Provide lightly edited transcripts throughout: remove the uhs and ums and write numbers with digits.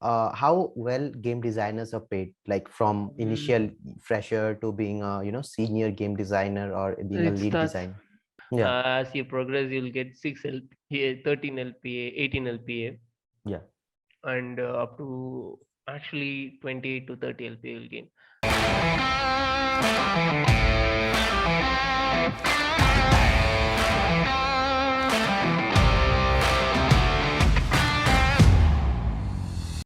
how well game designers are paid, like from initial fresher to being a senior game designer or being a It lead starts designer. Yeah, as you progress, you'll get 6 LPA, 13 LPA, 18 LPA, yeah. and up to actually 28 to 30 LPA you'll gain.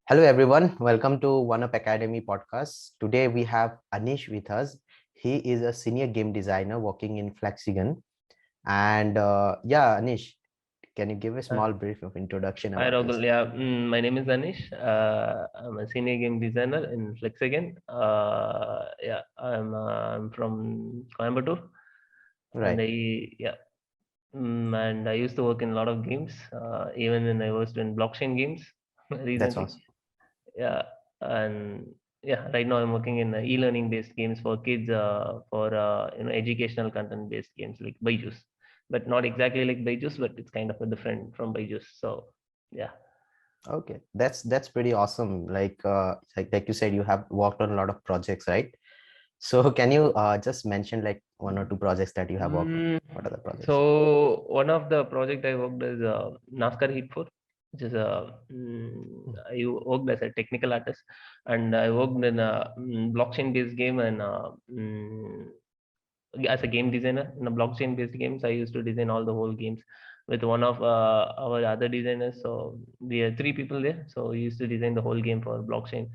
Hello everyone, welcome to One Up Academy podcast. Today we have Anish with us. He is a senior game designer working in Flexagn. And yeah, Anish, can you give a Uh, small brief of introduction Hi about Ragul, yourself? yeah, my name is Anish. I'm a senior game designer in Flexagn. Yeah, I'm from Coimbatore, and Right. and I used to work in a lot of games, even when I was in blockchain games That's recently. awesome. Yeah, and yeah, right now I'm working in e-learning based games for kids, for educational content based games like Byju's, but not exactly like Byju's, but it's kind of a different from Byju's. So yeah. Okay, that's pretty awesome. Like you said, you have worked on a lot of projects, right? So can you just mention like one or two projects that you have worked on? Mm, What are the projects? so one of the project I worked is NASCAR Heat 4, which is I worked as a technical artist, and I worked in a blockchain based game, and as a game designer in a blockchain based games. I used to design all the whole games with one of our other designers. So we are three people there. So we used to design the whole game for blockchain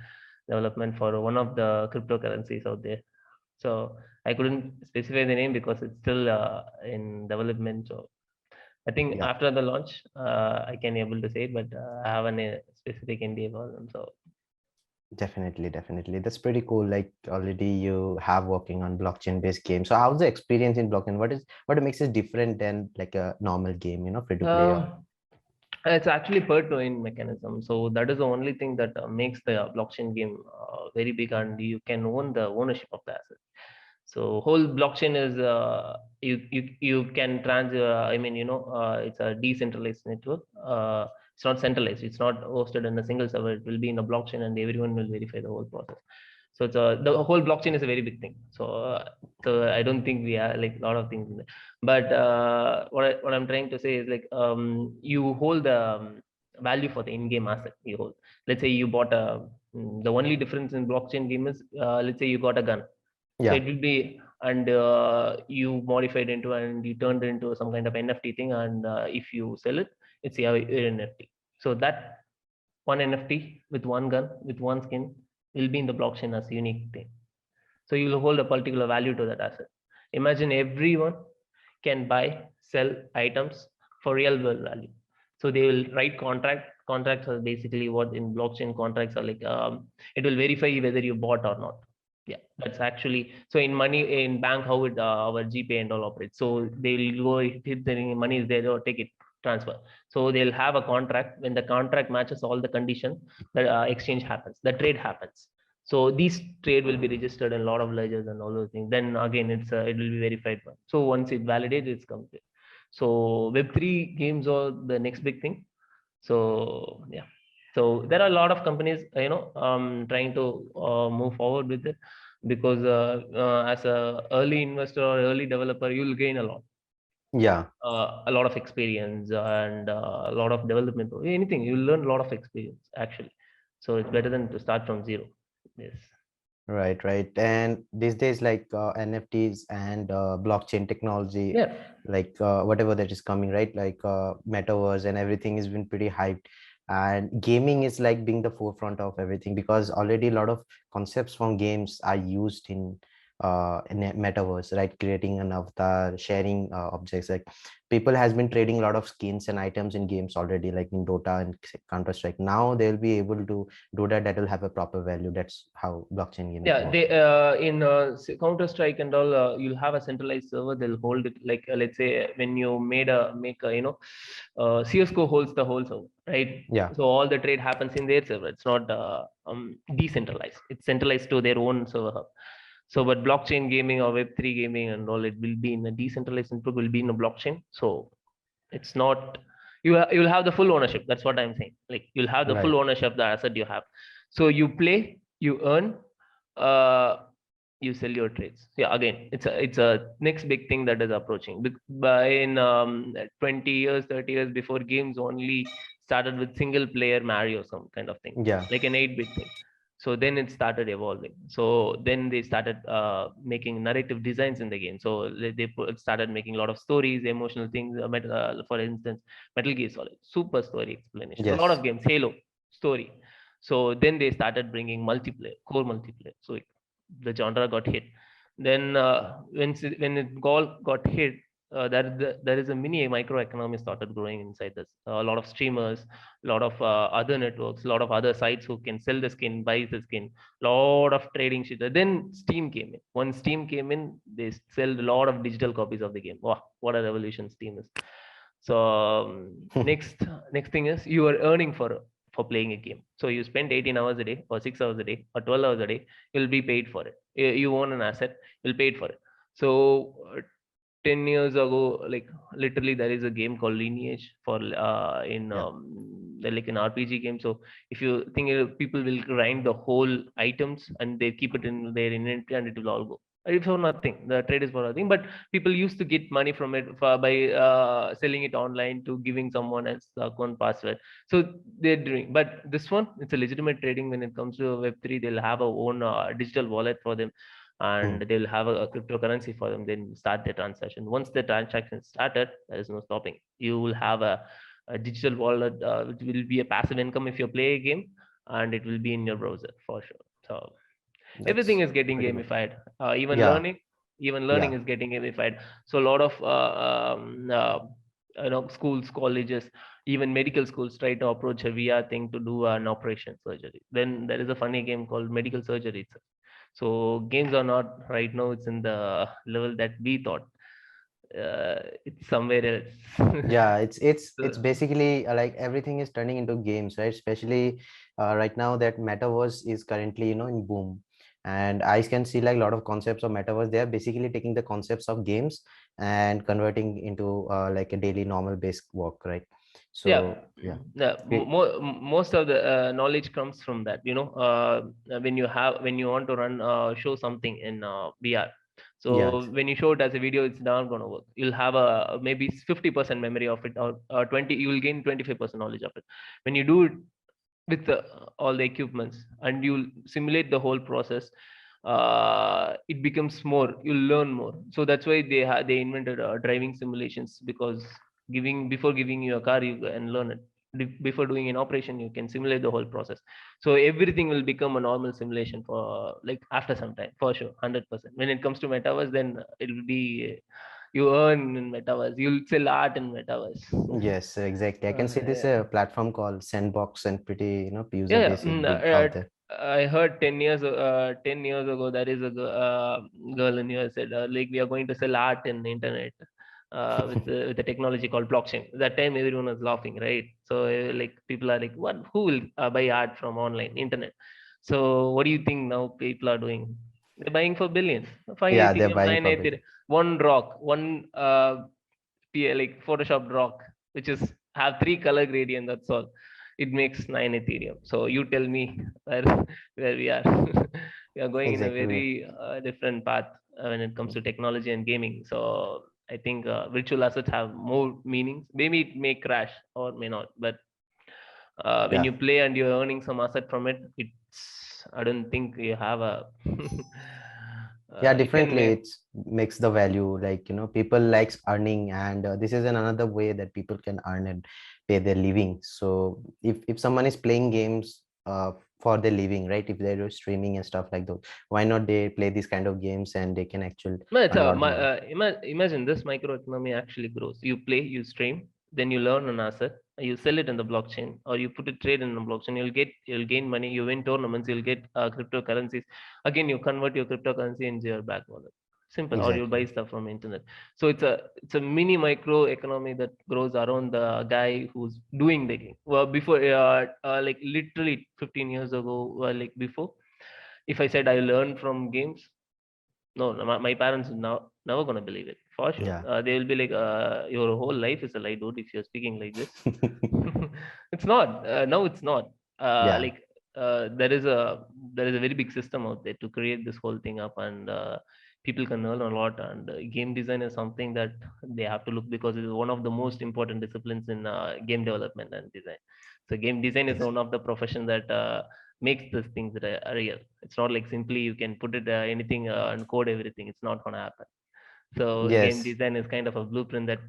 development for one of the cryptocurrencies out there. So I couldn't specify the name because it's still in development. So I think Yeah. after the launch, I can able to say, but I have a specific NDA for them. So Definitely, definitely. That's pretty cool. Like already you have working on blockchain based games. So how's the experience in blockchain? What makes it different than like a normal game, free to play or uh, it's actually per token mechanism. So that is the only thing that makes the blockchain game very big, and you can own the ownership of the asset. So whole blockchain is you can I mean it's a decentralized network. It's not centralized. It's not hosted in a single server. It will be in a blockchain, and everyone will verify the whole process. So the whole blockchain is a very big thing. So I don't think we are like a lot of things in there. But what I'm trying to say is like you hold the value for the in-game asset you hold. Let's say you bought the only difference in blockchain game is let's say you got a gun, so yeah. it will be, and you modified into and you turned into some kind of NFT thing, and if you sell it, it's your NFT. So that one NFT with one gun with one skin will be in the blockchain as a unique thing. So you will hold a particular value to that asset. Imagine everyone can buy, sell items for real world value. So they will write contracts are basically what in blockchain contracts are like. It will verify whether you bought or not. Yeah, that's actually so in money in bank how it our GPay and all operates. So they will go if the money is there or take it transfer. So they'll have a contract. When the contract matches all the condition, the exchange happens, the trade happens. So these trade will be registered in a lot of ledgers and all those things. Then again, it will be verified one. So once it validates, it's complete. So Web3 games are the next big thing. So yeah, so there are a lot of companies trying to move forward with it, because as a early investor or early developer, you'll gain Yeah. a lot of experience and a lot of development. Anything you learn a lot of experience actually. So it's better than to start from zero. Yes. Right, right. And these days, like NFTs and blockchain technology, Yeah. like whatever that is coming, right? Like metaverse and everything has been pretty hyped. And gaming is like being the forefront of everything because already a lot of concepts from games are used in a metaverse, right? Creating an avatar, sharing objects. Like people has been trading a lot of skins and items in games already, like in Dota and Counter Strike. Now they'll be able to do that. That will have a proper value. That's how blockchain gaming Yeah, works. they in Counter Strike and all, you'll have a centralized server. They'll hold it like let's say when you make a CS:GO holds the whole server, right? Yeah. So all the trade happens in their server. It's not decentralized. It's centralized to their own server hub. So, but blockchain gaming or Web3 gaming and all, it will be in a decentralized input, will be in a blockchain. So it's not you'll have the full ownership. That's what I'm saying. Like you'll have the full Right. ownership of the asset you have. So you play, you earn, uh you sell your trades. Yeah, again, it's a next big thing that is approaching. By in 20 years, 30 years before, games only started with single player Mario, some kind of thing, Yeah. like an 8-bit thing. So then it started evolving. So then they started making narrative designs in the game. So started making a lot of stories, emotional things. For instance, Metal Gear Solid, super story explanation. A lot Yes. of games, Halo, story. So then they started bringing multiplayer, core multiplayer. So the genre got hit. Then when it got hit, there is a mini microeconomy started growing inside this. A lot of streamers, a lot of other networks, a lot of other sites who can sell the skin, buy the skin, lot of trading shit. Then Steam came in. When Steam came in, they sell a lot of digital copies of the game. Wow, what a revolution Steam is. So next thing is you are earning for playing a game. So you spend 18 hours a day or 6 hours a day or 12 hours a day, you'll be paid for it. You own an asset, you'll paid for it. So 10 years ago, like literally there is a game called Lineage for in Yeah. like an RPG game. So if you think people will grind the whole items and they keep it in their inventory and it will all go. It's for nothing. The trade is for nothing. But people used to get money from it by selling it online to giving someone else the account password. So they're doing. But this one, it's a legitimate trading. When it comes to Web3, they'll have a own digital wallet for them, and Hmm. they'll have a cryptocurrency for them. Then start the transaction. Once the transaction started, there is no stopping. You will have a digital wallet, which will be a passive income if you play a game, and it will be in your browser for sure. So everything That's is getting pretty good. gamified. Even Yeah. learning, even learning Yeah. is getting gamified. So a lot of schools, colleges, even medical schools try to approach a VR thing to do an operation surgery. Then there is a funny game called medical surgery itself. So games are not right now, it's in the level that we thought. It's somewhere else. Yeah, it's So, basically like everything is turning into games, right? Especially right now that metaverse is currently, in boom. And I can see like a lot of concepts of metaverse. They are basically taking the concepts of games and converting into like a daily normal basic work, right? yeah, So yeah. yeah. Most of the knowledge comes from that. When you want to show something in VR. Yeah. So when you show it as a video, it's not going to work. You'll have a maybe 50% memory of it, or 20. You will gain 25% knowledge of it. When you do it with all the equipments and you simulate the whole process, it becomes more, you'll learn more. So that's why they invented driving simulations, because giving before giving you a car, you can learn it. Before doing an operation, you can simulate the whole process. So everything will become a normal simulation for like after some time, for sure, 100%. When it comes to metaverse, then it will be you earn in metaverse, you'll sell art in metaverse. Yes, exactly. I can see this Yeah. platform called Sandbox and pretty, user Yeah, yeah. base is big out there. I heard 10 years ago there is a girl in US said like we are going to sell art in the internet with the technology called blockchain. That time everyone was laughing, right? So like people are like, what? Who will buy art from online internet? So what do you think now people are doing? They're buying for billions, five Yeah, they're Ethereum, buying nine for big. Ethereum, one rock, one like Photoshop rock, which is have three color gradient. That's all. It makes 9 Ethereum. So you tell me where we are. We are going in a Exactly. very different path when it comes to technology and gaming. So I think virtual assets have more meanings. Maybe it may crash or may not, but when Yeah. you play and you're earning some asset from it, it's I don't think you have a Yeah, you can definitely it's makes the value, like, people likes earning, and this is another way that people can earn and pay their living. So if someone is playing games for their living, right, if they're streaming and stuff like that, why not they play these kind of games and they can actually no, it's earn a lot of money. imagine this microeconomy actually grows. You play, you stream, then you learn an asset, you sell it in the blockchain, or you put a trade in the blockchain. You'll gain money. You win tournaments. You'll get cryptocurrencies. Again, you convert your cryptocurrency into your back wallet. Simple. Or you buy Exactly. stuff from internet. So it's a mini micro economy that grows around the guy who's doing the game. Well, before like literally 15 years ago, like before, if I said I learned from games, no, my parents now never gonna believe it. for sure. Yeah. They will be like, your whole life is a lie, dude, if you're speaking like this. It's not. No, it's not. Yeah. Like, there is a very big system out there to create this whole thing up, and people can earn a lot. And game design is something that they have to look, because it is one of the most important disciplines in game development and design. So game design is one of the profession that makes these things real. It's not like simply you can put it anything and code everything. It's not gonna happen. So game Yes. design is kind of a blueprint that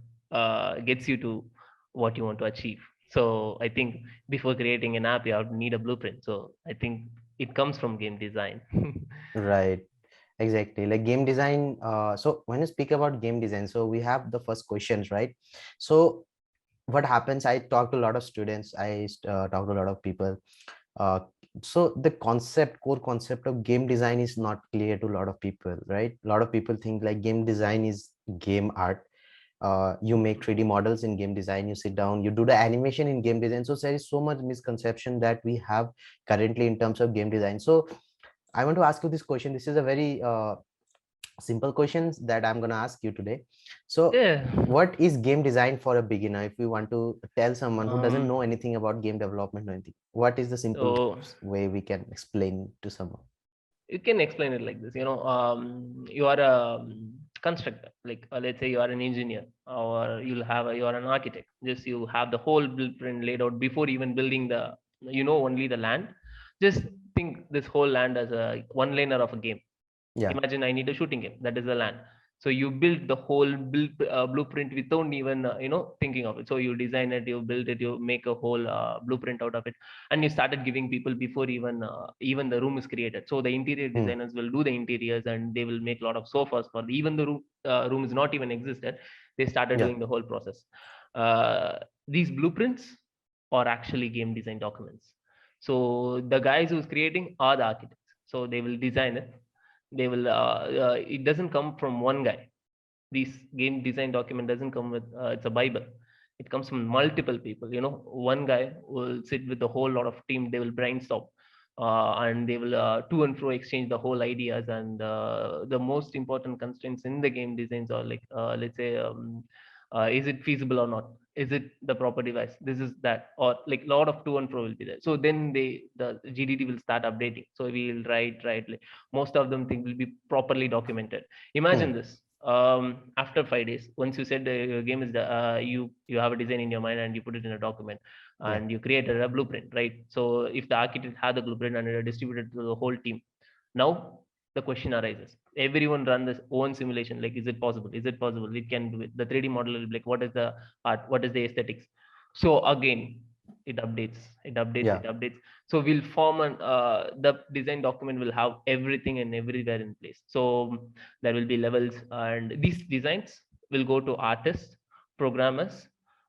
gets you to what you want to achieve. So I think before creating an app, you have to need a blueprint. So I think it comes from game design. Right. Exactly. Like game design. So when you speak about game design, so we have the first questions, right? So what happens? I talk to a lot of students. Talk to a lot of people. Uh, so the core concept of game design is not clear to a lot of people, right? A lot of people think like game design is game art. You make 3D models in game design, you sit down, you do the animation in game design. So there is so much misconception that we have currently in terms of game design. So I want to ask you this question. This is a very simple questions that I'm going to ask you today. So Yeah. what is game design for a beginner? If we want to tell someone who doesn't Um, know anything about game development or anything, what is the simple so way we can explain to someone? you can explain it like this. You are a constructor. Like, let's say you are an engineer, or you are an architect. Just you have the whole blueprint laid out before even building only the land. Just think this whole land as a one laner of a game. Yeah. Imagine I need a shooting game. That is the land. So you build the whole blueprint without even thinking of it. So you design it, you build it, you make a whole blueprint out of it, and you started giving people before even the room is created. So the interior Hmm. designers will do the interiors, and they will make a lot of sofas for even the room is not even existed. They started Yeah. doing the whole process. These blueprints are actually game design documents. So the guys who's creating are the architects. So they will design it. It doesn't come from one guy. This game design document doesn't come with it's a bible. It comes from multiple people. One guy will sit with a whole lot of team. They will brainstorm, and they will to and fro exchange the whole ideas. And the most important constraints in the game designs are like, let's say, is it feasible or not? Is it the proper device? This is that, or like a lot of to and fro will be there. So then the GDT will start updating. So we will write, like, most of them think will be properly documented. Hmm. Imagine this. After 5 days, once you said the game is you have a design in your mind, and you put it in a document, Yeah. and you created a blueprint, right? So if the architect had the blueprint and it distributed to the whole team, now the question arises. Everyone run this own simulation. Like, is it possible? Is it possible? It can do it. The 3D model will be like, what is the art? What is the aesthetics? So again, it updates, Yeah. it updates. So we'll form the design document will have everything and everywhere in place. So there will be levels, and these designs will go to artists, programmers,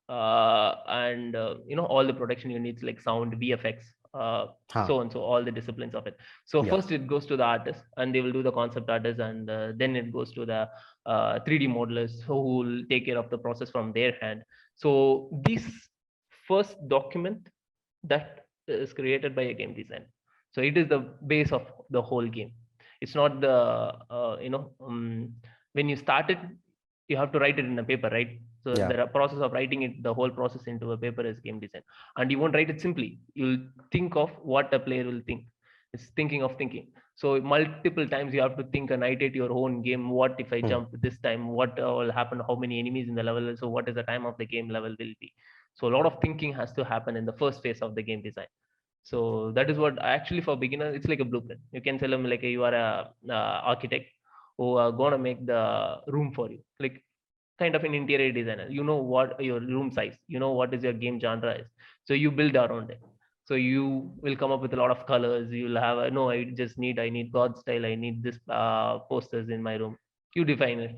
and all the production units like sound, VFX, Huh. so and so, all the disciplines of it. So Yeah. first it goes to the artist, and they will do the concept artist, and then it goes to the 3D modelers who will take care of the process from their hand. So this first document that is created by a game designer. So it is the base of the whole game. It's not the when you start it, you have to write it in a paper, right? So Yeah. the process of writing it, the whole process into a paper, is game design. And you won't write it simply. You'll think of what a player will think. It's thinking of thinking. So multiple times you have to think and iterate your own game. What if I Hmm. jump this time? What will happen? How many enemies in the level? So what is the time of the game level will be? So a lot of thinking has to happen in the first phase of the game design. So that is what actually for beginners, it's like a blueprint. You can tell them like, you are a architect who are gonna make the room for you, like kind of an interior designer. You know what your room size, you know what is your game genre is, so you build around it. So you will come up with a lot of colors. You'll have no, I need god style, I need this posters in my room. You define it.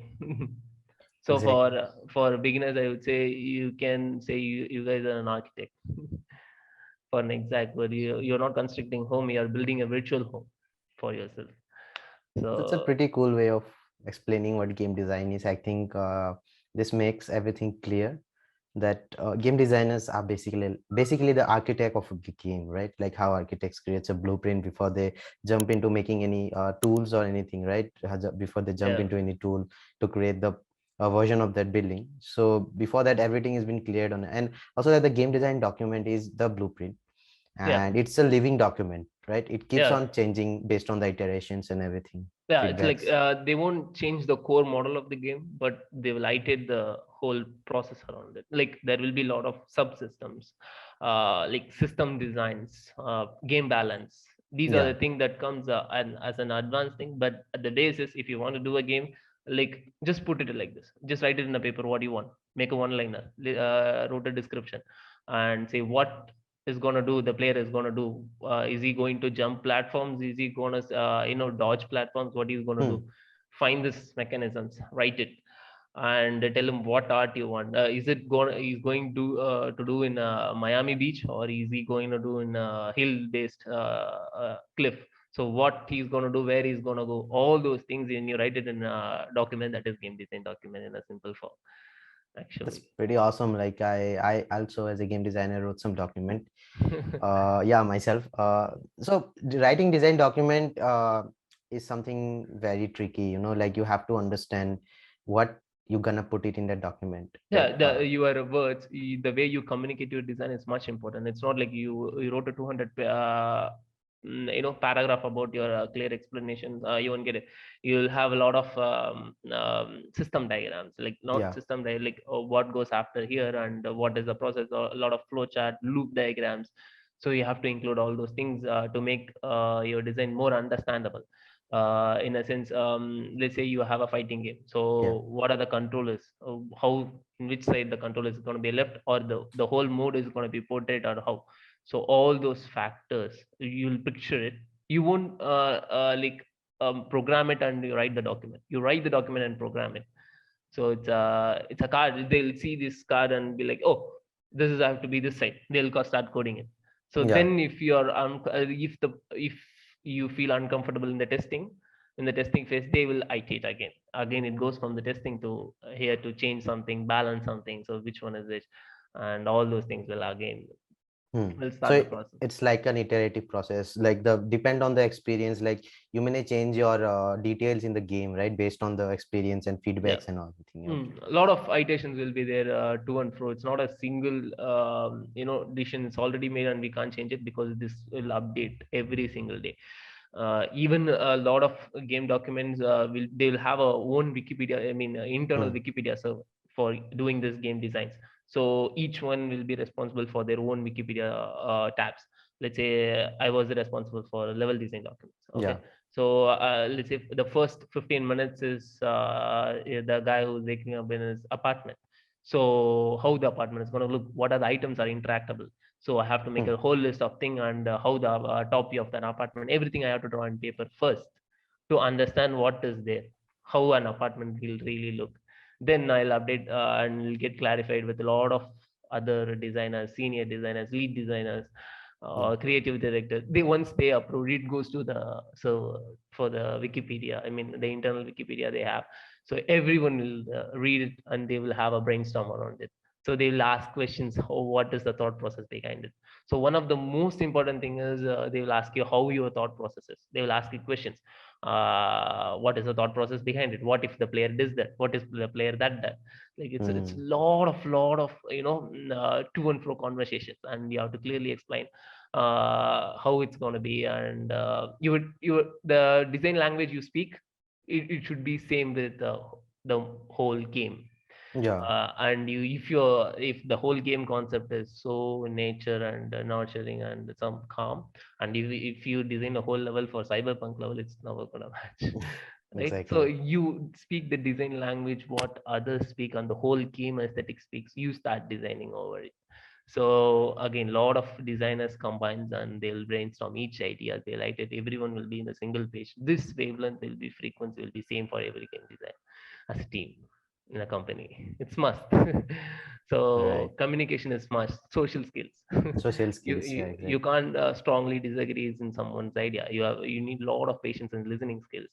So Exactly. for beginners, I would say you can say you guys are an architect. For an exact word, you're not constructing home, you're building a virtual home for yourself. That's a So pretty cool way of explaining what game design is. I think this makes everything clear, that game designers are basically the architect of a game, right? Like how architects creates a blueprint before they jump into making any tools or anything, right? Before they jump yeah. into any tool to create the version of that building. So before that, everything has been cleared on, and also that the game design document is the blueprint, Yeah, and it's a living document, right? It keeps yeah, on changing based on the iterations and everything, yeah. It's like feedbacks. they won't change the core model of the game, but they will iterate the whole process around it. Like there will be a lot of subsystems, like system designs, game balance. These are Yeah. the thing that comes as an advanced thing. But at the basis, if you want to do a game, like just put it like this. Just write it in a paper what you want. Make a one-liner, wrote a description, and say what is going to do the player is going to do. Is he going to jump platforms? Is he going to dodge platforms? What he's going to do? Hmm. Find this mechanisms, write it, and tell him what art you want. Is it going he's going to do in Miami Beach, or is he going to do in hill based cliff? So what he's going to do, where he's going to go, all those things, and you write it in a document, that is game design document in a simple form That's actually. pretty awesome. Like I also as a game designer wrote some document. Yeah, myself. So the writing design document is something very tricky. Like you have to understand what you're gonna put it in that document. Like Yeah, your words, the way you communicate your design is much important. It's not like you wrote a 200 paragraph about your clear explanation. You won't get it. You'll have a lot of system diagrams, like not yeah. system like what goes after here, and what is the process, or a lot of flowchart loop diagrams. So you have to include all those things to make your design more understandable. In a sense, let's say you have a fighting game, Yeah. so what are the controllers, how, in which side the controller is going to be left, or the whole mode is going to be portrait, or how. So all those factors you'll picture it. You won't program it and you write the document. You write the document and program it. So it's a card. They'll see this card and be like, oh, this is have to be this side. They'll start coding it. So Yeah. then if you're if you feel uncomfortable in the testing phase, they will iterate again. Again, it goes from the testing to here to change something, balance something. So which one is which, and all those things will again Hmm. will So start the process. it's like an iterative process. Like the depend on the experience. Like you may change your details in the game, right, based on the experience and Yeah. feedbacks and everything. Okay. A lot of iterations will be there to and fro. It's not a single, decision. It's already made and we can't change it because this will update every single day. Even a lot of game documents they'll have a own Wikipedia. I mean, internal Hmm. Wikipedia server for doing this game designs. So each one will be responsible for their own Wikipedia tabs. Let's say I was responsible for level design documents. Okay, Yeah. so let's say the first 15 minutes is the guy who's waking up in his apartment. So how the apartment is going to look, what are the items are interactable. So I have to make Hmm. a whole list of things, and how the top view of an apartment, everything I have to draw on paper first to understand what is there, how an apartment will really look. Then I'll update and will get clarified with a lot of other designers, senior designers, lead designers, Yeah. creative director. They once they approve, it goes to the server for the Wikipedia. I mean, the internal Wikipedia they have. So everyone will read it and they will have a brainstorm around it. So they will ask questions. Oh, what is the thought process behind it? So one of the most important thing is they will ask you how your thought process is. They will ask you questions. What is the thought process behind it? What if the player does that? What if the player that? Like it's Hmm. lot of to and fro conversations, and you have to clearly explain how it's going to be, and the design language you speak, it should be same with the whole game. Yeah. And if the whole game concept is so nature and nurturing and some calm, and if you design a whole level for cyberpunk level, it's never gonna match. Right, so Exactly. you speak the design language what others speak, and the whole game aesthetic speaks, you start designing over it. So again, a lot of designers combines and they'll brainstorm each idea, they light it, everyone will be in a single page. This wavelength will be frequency will be same for every game design as a team in a company. It's must. Right. So communication is must. Social skills. Social you, skills. Yeah. you you Exactly. can't strongly disagree in someone's idea. You need a lot of patience and listening skills,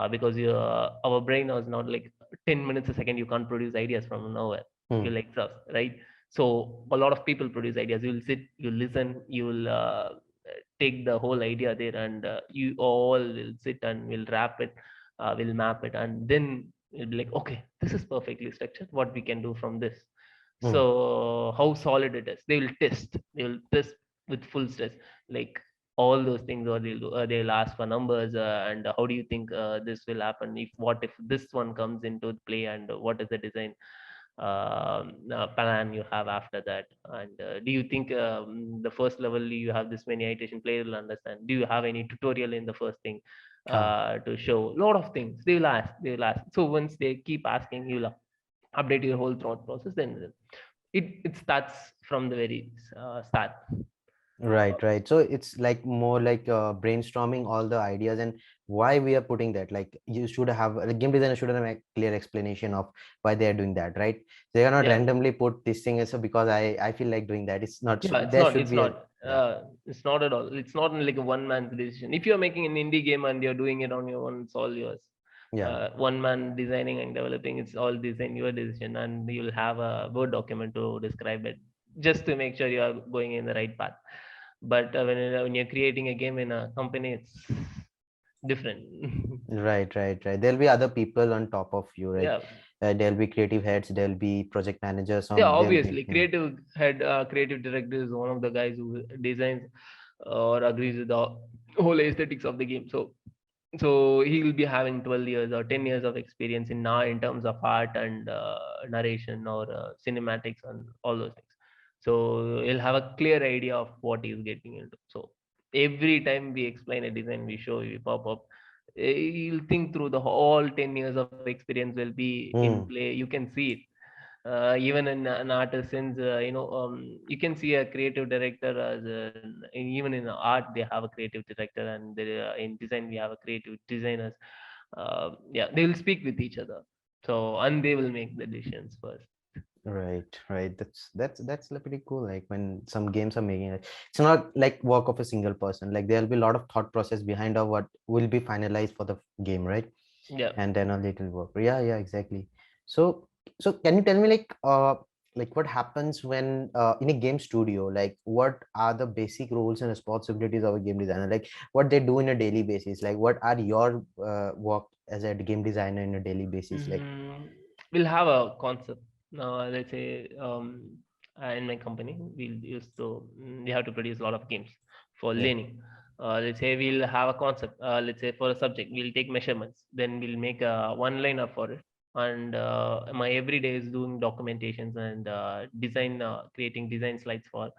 because our brain is not like 10 minutes a second. You can't produce ideas from nowhere. Hmm. You'll exhaust, right? So a lot of people produce ideas. You'll sit, you listen, you'll take the whole idea there, and you all will sit and will wrap it, will map it, and then It'll be like, okay, this is perfectly structured. What we can do from this? Hmm. So how solid it is? They will test. They will test with full stress, like all those things. Or they'll do, they'll ask for numbers, and how do you think this will happen? If what if this one comes into play, and what is the design plan you have after that? And do you think the first level you have this many iteration player will understand? Do you have any tutorial in the first thing Ah, to show? A lot of things they will ask. They will ask. So once they keep asking, you'll update your whole thought process. Then it starts from the very start. right, right. So it's like more like brainstorming all the ideas and why we are putting that. Like you should have a game designer should have a clear explanation of why they are doing that, right? They cannot Yeah, randomly put this thing as so because I feel like doing that. It's not. yeah, There should it's be a not yeah, it's not at all. It's not like a one man's decision. If you're making an indie game and you're doing it on your own, it's all yours. yeah. One man designing and developing, it's all design your decision, and you'll have a word document to describe it, just to make sure you are going in the right path. But when you're creating a game in a company, it's different. Right, right, right. There'll be other people on top of you, right? Yeah. There'll be creative heads, there'll be project managers, Yeah, some there'll be obviously, creative head, creative director is one of the guys who designs or agrees with the whole aesthetics of the game. So he will be having 12 years or 10 years of experience in now in terms of art and narration or cinematics and all those things. So he'll have a clear idea of what he's getting into. So every time we explain a design, we show, we pop up, he'll think through the whole 10 years of experience will be in Hmm. play. You can see it even in an artist sense. You can see a creative director as even in art they have a creative director, and in design we have a creative designers. Yeah, they will speak with each other, so and they will make the decisions first. Right, right. That's like pretty cool. Like when some games are making it, it's not like work of a single person. Like there'll be a lot of thought process behind of what will be finalized for the game, right? Yeah. And then only it will work. Yeah, yeah, exactly. So, so can you tell me like what happens when in a game studio? Like what are the basic roles and responsibilities of a game designer? Like what they do in a daily basis? Like what are your work as a game designer in a daily basis? Like, Mm, we'll have a concept. Let's say in my company, we have to produce a lot of games for yeah. learning. Let's say we'll have a concept. Let's say for a subject, we'll take measurements. Then we'll make a one liner for it. And my everyday is doing documentations and creating design slides for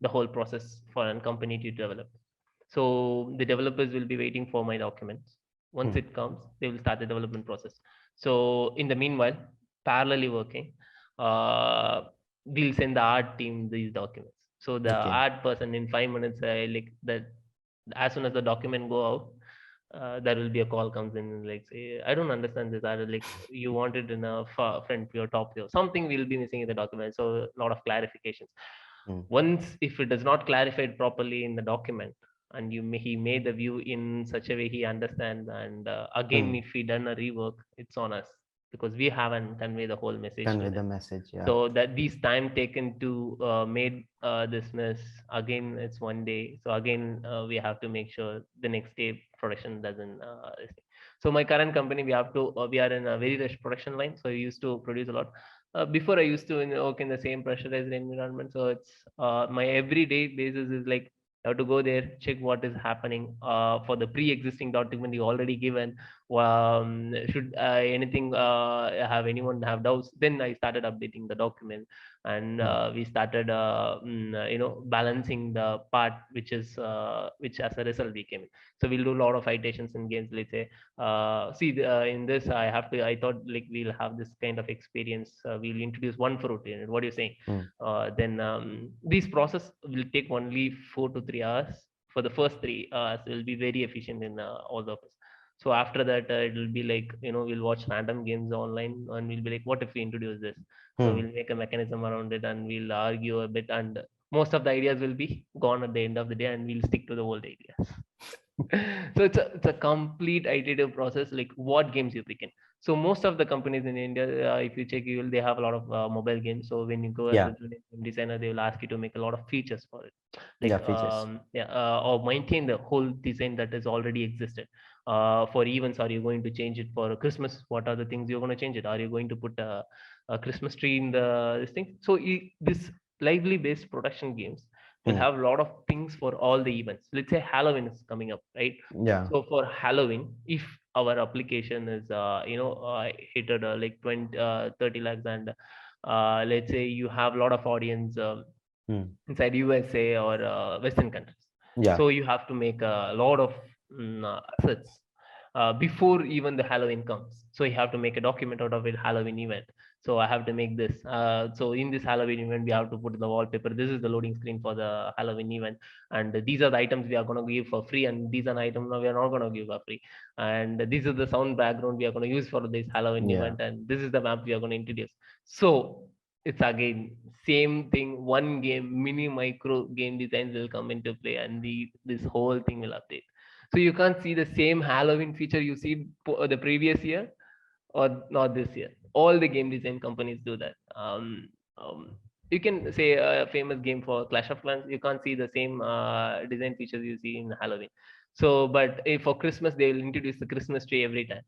the whole process for a company to develop. So the developers will be waiting for my documents. Once Hmm. it comes, they will start the development process. So in the meanwhile, parallelly working, uh, we'll send the art team these documents. So the Okay. art person in 5 minutes, like that, as soon as the document go out, there will be a call comes in like say, I don't understand this. I like you want it in a front view or top view. Something will be missing in the document. So a lot of clarifications. Hmm. Once if it is not clarified properly in the document, and he made the view in such a way he understands, and again Hmm. if he done a rework, it's on us, because we haven't conveyed the whole message to Convey the them. message. Yeah. So that these time taken to made this mess, again it's one day. So again we have to make sure the next day production doesn't so my current company, we are in a very rush production line, so we used to produce a lot. Before I used to work in the same pressurized environment, so it's my everyday basis is like I have to go there, check what is happening for the pre-existing document you already given. Should anything have anyone have doubts, then I started updating the document. And Hmm. we started balancing the part which as a result we came in. So we'll do a lot of iterations in games. Let's say in this I thought like we'll have this kind of experience, we'll introduce one fruit in it. What are you saying? Hmm. Then This process will take only 4 to 3 hours. For the first 3 hours it will be very efficient in all the office. So after that it will be like, we'll watch random games online, and we'll be like, what if we introduce this? So Hmm. we'll make a mechanism around it, and we'll argue a bit, and most of the ideas will be gone at the end of the day, and we'll stick to the old ideas. So it's a complete iterative process, like what games you pick in. So most of the companies in India, if you check, they have a lot of mobile games. So when you go as a Yeah. junior game designer, they will ask you to make a lot of features for it, Yeah. like Features. or maintain the whole design that is already existed. For events, are you going to change it for Christmas? What are the things you're going to change it? Are you going to put a Christmas tree in the this thing? So this lively based production games will Hmm. have a lot of things for all the events. Let's say Halloween is coming up, right? Yeah. So for Halloween, if our application is hitted like 20 30 lakhs, and let's say you have a lot of audience Hmm. inside USA or Western countries. Yeah. So you have to make a lot of assets before even the Halloween comes. So you have to make a document out of it, Halloween event. So I have to make this. So in this Halloween event, we have to put the wallpaper. This is the loading screen for the Halloween event, and these are the items we are going to give for free, and these are the items we are not going to give for free. And this is the sound background we are going to use for this Halloween Yeah. event, and this is the map we are going to introduce. So it's again same thing, one game, mini micro game designs will come into play, and this whole thing will update. So you can't see the same Halloween feature you see the previous year or not this year. All the game design companies do that. You can say a famous game for Clash of Clans, you can't see the same design features you see in Halloween. So but if for Christmas they will introduce the Christmas tree every time.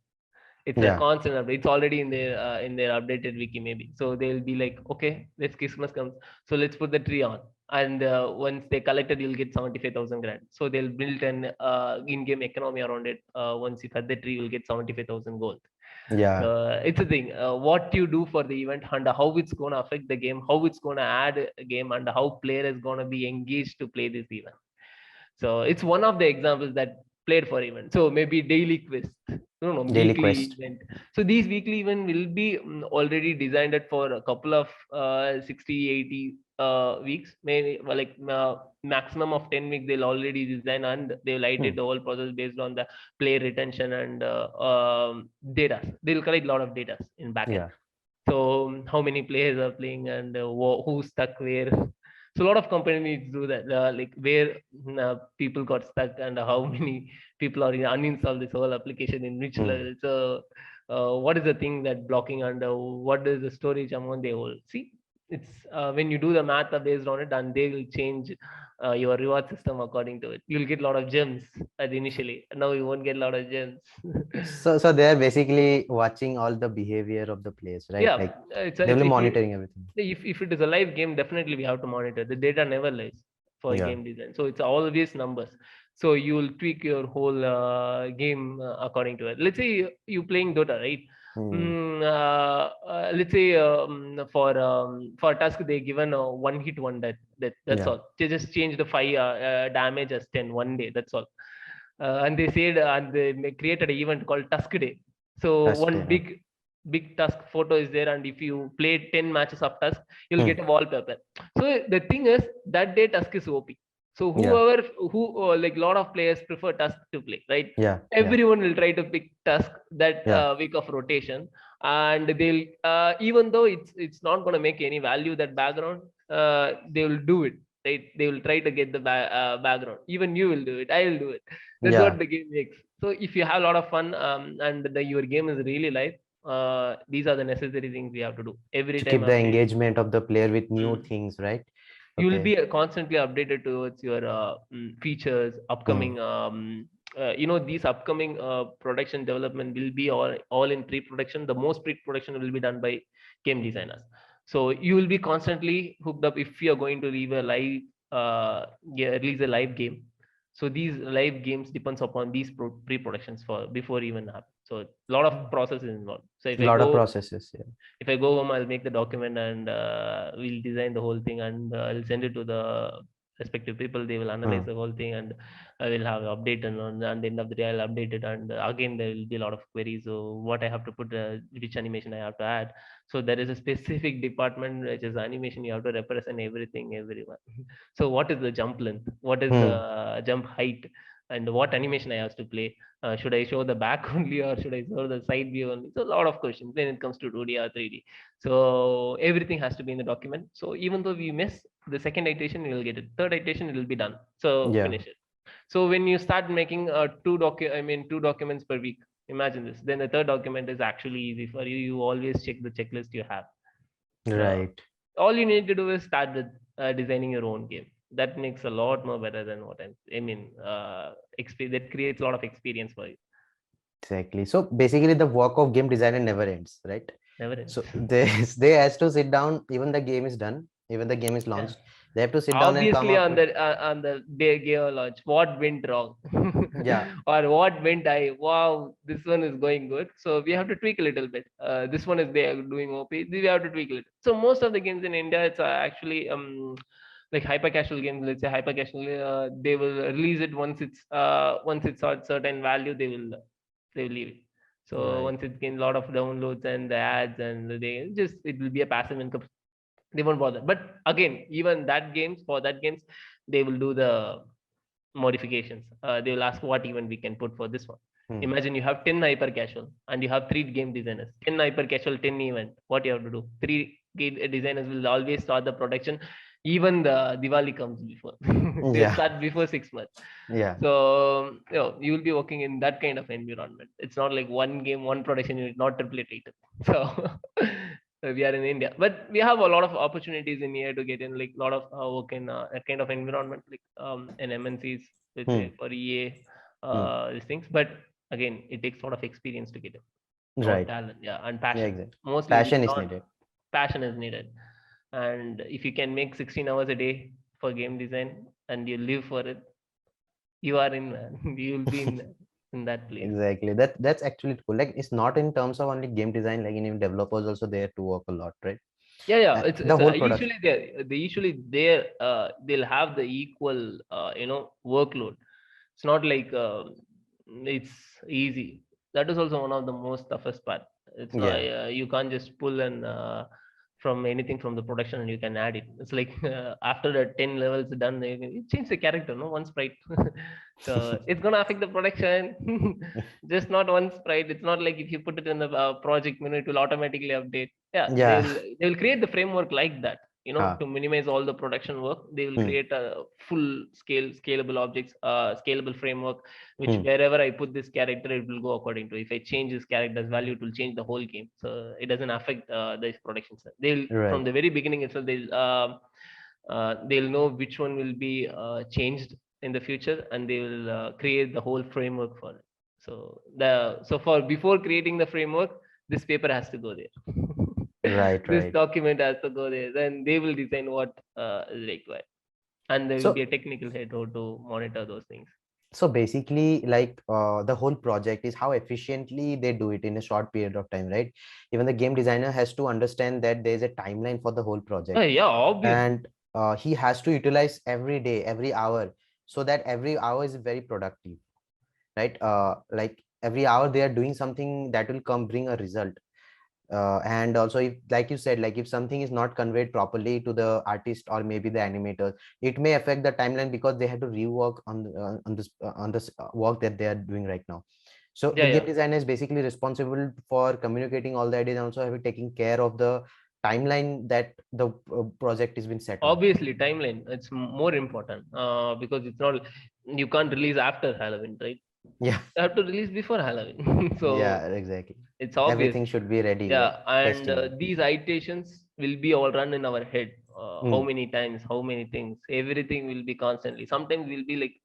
It's a Yeah. constant update. It's already in their updated wiki maybe. So they'll be like, okay, let's Christmas comes, so let's put the tree on. And once they collected, you'll get 75,000 grand. So they'll build an in-game economy around it. Once you cut the tree, you'll get 75,000 gold. Yeah. It's a thing. What you do for the event and how it's gonna affect the game, how it's gonna add a game, and how player is gonna be engaged to play this event. So it's one of the examples that played for event. So maybe daily quest, no, no, Daily weekly quest. event. So these weekly event will be already designed it for a couple of 60, 80 weeks, maybe like maximum of 10 weeks. They'll already design, and they'll iterate Hmm. the whole process based on the player retention and data. They'll collect a lot of data in backend. Yeah. So how many players are playing, and who's stuck where. So a lot of companies do that, like where people got stuck, and how many people are uninstall this whole application in which Hmm. level. So what is the thing that blocking, and what is the storage amount they hold. See, it's when you do the math based on it, and they will change your reward system according to it. You'll get a lot of gems at initially. Now you won't get a lot of gems. So they're basically watching all the behavior of the players, right? Yeah, Like they'll it's be if you monitoring everything. if it is a live game, definitely we have to monitor. The data never lies for Yeah. game design, so it's always numbers. So you will tweak your whole game according to it. Let's say you playing Dota, right? Hmm. Let's say for task they given one hit one death. That's Yeah. all. They just change the 5 damage as 10 one day. That's all. And they said, and they created an event called Tusk Day. So Task one day. Okay. big Tusk photo is there, and if you play 10 matches of Tusk, you'll Hmm. get a wallpaper. So the thing is, that day Tusk is OP. So Yeah. who like a lot of players prefer Tusk to play, right? Yeah. Yeah. Everyone will try to pick Tusk that Yeah. week of rotation, and they'll even though it's not going to make any value that background, they will do it. Right? They will try to get the background. Even you will do it. I will do it. That's what Yeah. the game makes. So if you have a lot of fun, and your game is really live, these are the necessary things we have to do every To time keep the update. engagement of the player with new Mm. things, right? You will Okay. be constantly updated towards your features, Hmm. upcoming. These upcoming production development will be all in pre-production. The most pre-production will be done by game designers. So you will be constantly hooked up if you are going to leave a live, release a live game. So these live games depends upon these pre-productions for before even happen. So a lot of processes involved. So A lot of processes. Yeah. if I go home, I'll make the document, and we'll design the whole thing, and I'll send it to the respective people. They will analyze Hmm. the whole thing, and I will have update, and on the end of the day, I'll update it. And again, there will be a lot of queries. So what I have to put, which animation I have to add. So there is a specific department which is animation. You have to represent everything, everyone. So what is the jump length? What is the Hmm. jump height? And what animation I have to play? Should I show the back only, or should I show the side view only? So a lot of questions when it comes to 2D or 3D. So everything has to be in the document. So even though we miss the second iteration, we will get it. Third iteration, it will be done. So Yeah. finish it. So when you start making two documents per week, imagine this. Then the third document is actually easy for you. You always check the checklist you have. Uh, Right. all you need to do is start with designing your own game. That makes a lot more better than what that creates a lot of experience for you. Exactly. So basically, the work of game designer never ends, right? Never ends. So they has to sit down. Even the game is done. Even the game is Yeah. launched. They have to sit down and come Obviously, up with. on the day game launch, what went wrong, Yeah. or what went I? Wow, this one is going good. So we have to tweak a little bit. This one is they are doing OP. We have to tweak a little. So most of the games in India, it's actually like hyper casual games. Let's say hyper casual. They will release it once it's at certain value. They will leave it. So Right. once it gains a lot of downloads and the ads and they just it will be a passive income, they won't bother. But again, even that games they will do the modifications. They will ask what even we can put for this one. Hmm. Imagine you have 10 hyper casual and you have 3 game designers, 10 hyper casual, 10 event. What you have to do, 3 designers will always start the production. Even the Diwali comes before. They'll Yeah. start before 6 months. Yeah. So you will be working in that kind of environment. It's not like one game, one production unit, not replicate. So we are in India, but we have a lot of opportunities in here to get in, like a lot of work in a kind of environment, like in MNCs, let's say Hmm. for EA, Hmm. these things. But again, it takes a lot of experience to get in, or Right. talent, yeah, and Yeah. passion. Exactly. Mostly, we Passion is don't. needed. Passion is needed, and if you can make 16 hours a day for game design and you live for it, you are in, man. You will be in that place. Exactly. That's actually cool. Like it's not in terms of only game design. Like in developers also they have to work a lot, right? Yeah, yeah. The It's whole production. usually they usually there they'll have the equal workload. It's not like it's easy. That is also one of the most toughest part. It's not Yeah. you can't just pull and from anything from the production and you can add it. It's like after the 10 levels done, you change the character, no one sprite. So it's gonna affect the production. Just not one sprite. It's not like if you put it in the project menu, it will automatically update. Yeah, Yeah. they'll create the framework like that, Huh. to minimize all the production work. They will Hmm. create a full scalable objects, scalable framework, which Hmm. wherever I put this character, it will go according to. If I change this character's value, it will change the whole game, so it doesn't affect this production. They'll from Right. the very beginning itself, they'll know which one will be changed in the future, and they will create the whole framework for it. So for before creating the framework, this paper has to go there. Right. This Right. document has to go there, then they will design what is required, and there will be So a technical head who to monitor those things. so basically like the whole project is how efficiently they do it in a short period of time, right? Even the game designer has to understand that there's a timeline for the whole project, Yeah, obviously. and he has to utilize every day, every hour, so that every hour is very productive, right? Like every hour they are doing something that will come bring a result. And also if, like you said, like if something is not conveyed properly to the artist or maybe the animators, it may affect the timeline because they have to rework on this work that they are doing right now. So Yeah, the game yeah. designer is basically responsible for communicating all the ideas and also having taking care of the timeline that the project has been set on. Obviously, timeline, it's more important, because it's not, you can't release after Halloween, right? Yeah. You have to release before Halloween. So Yeah, exactly. it's obvious. Everything should be ready, Yeah, like and testing. these iterations will be all run in our head. How Mm. many times, how many things, everything will be constantly. Sometimes we'll be like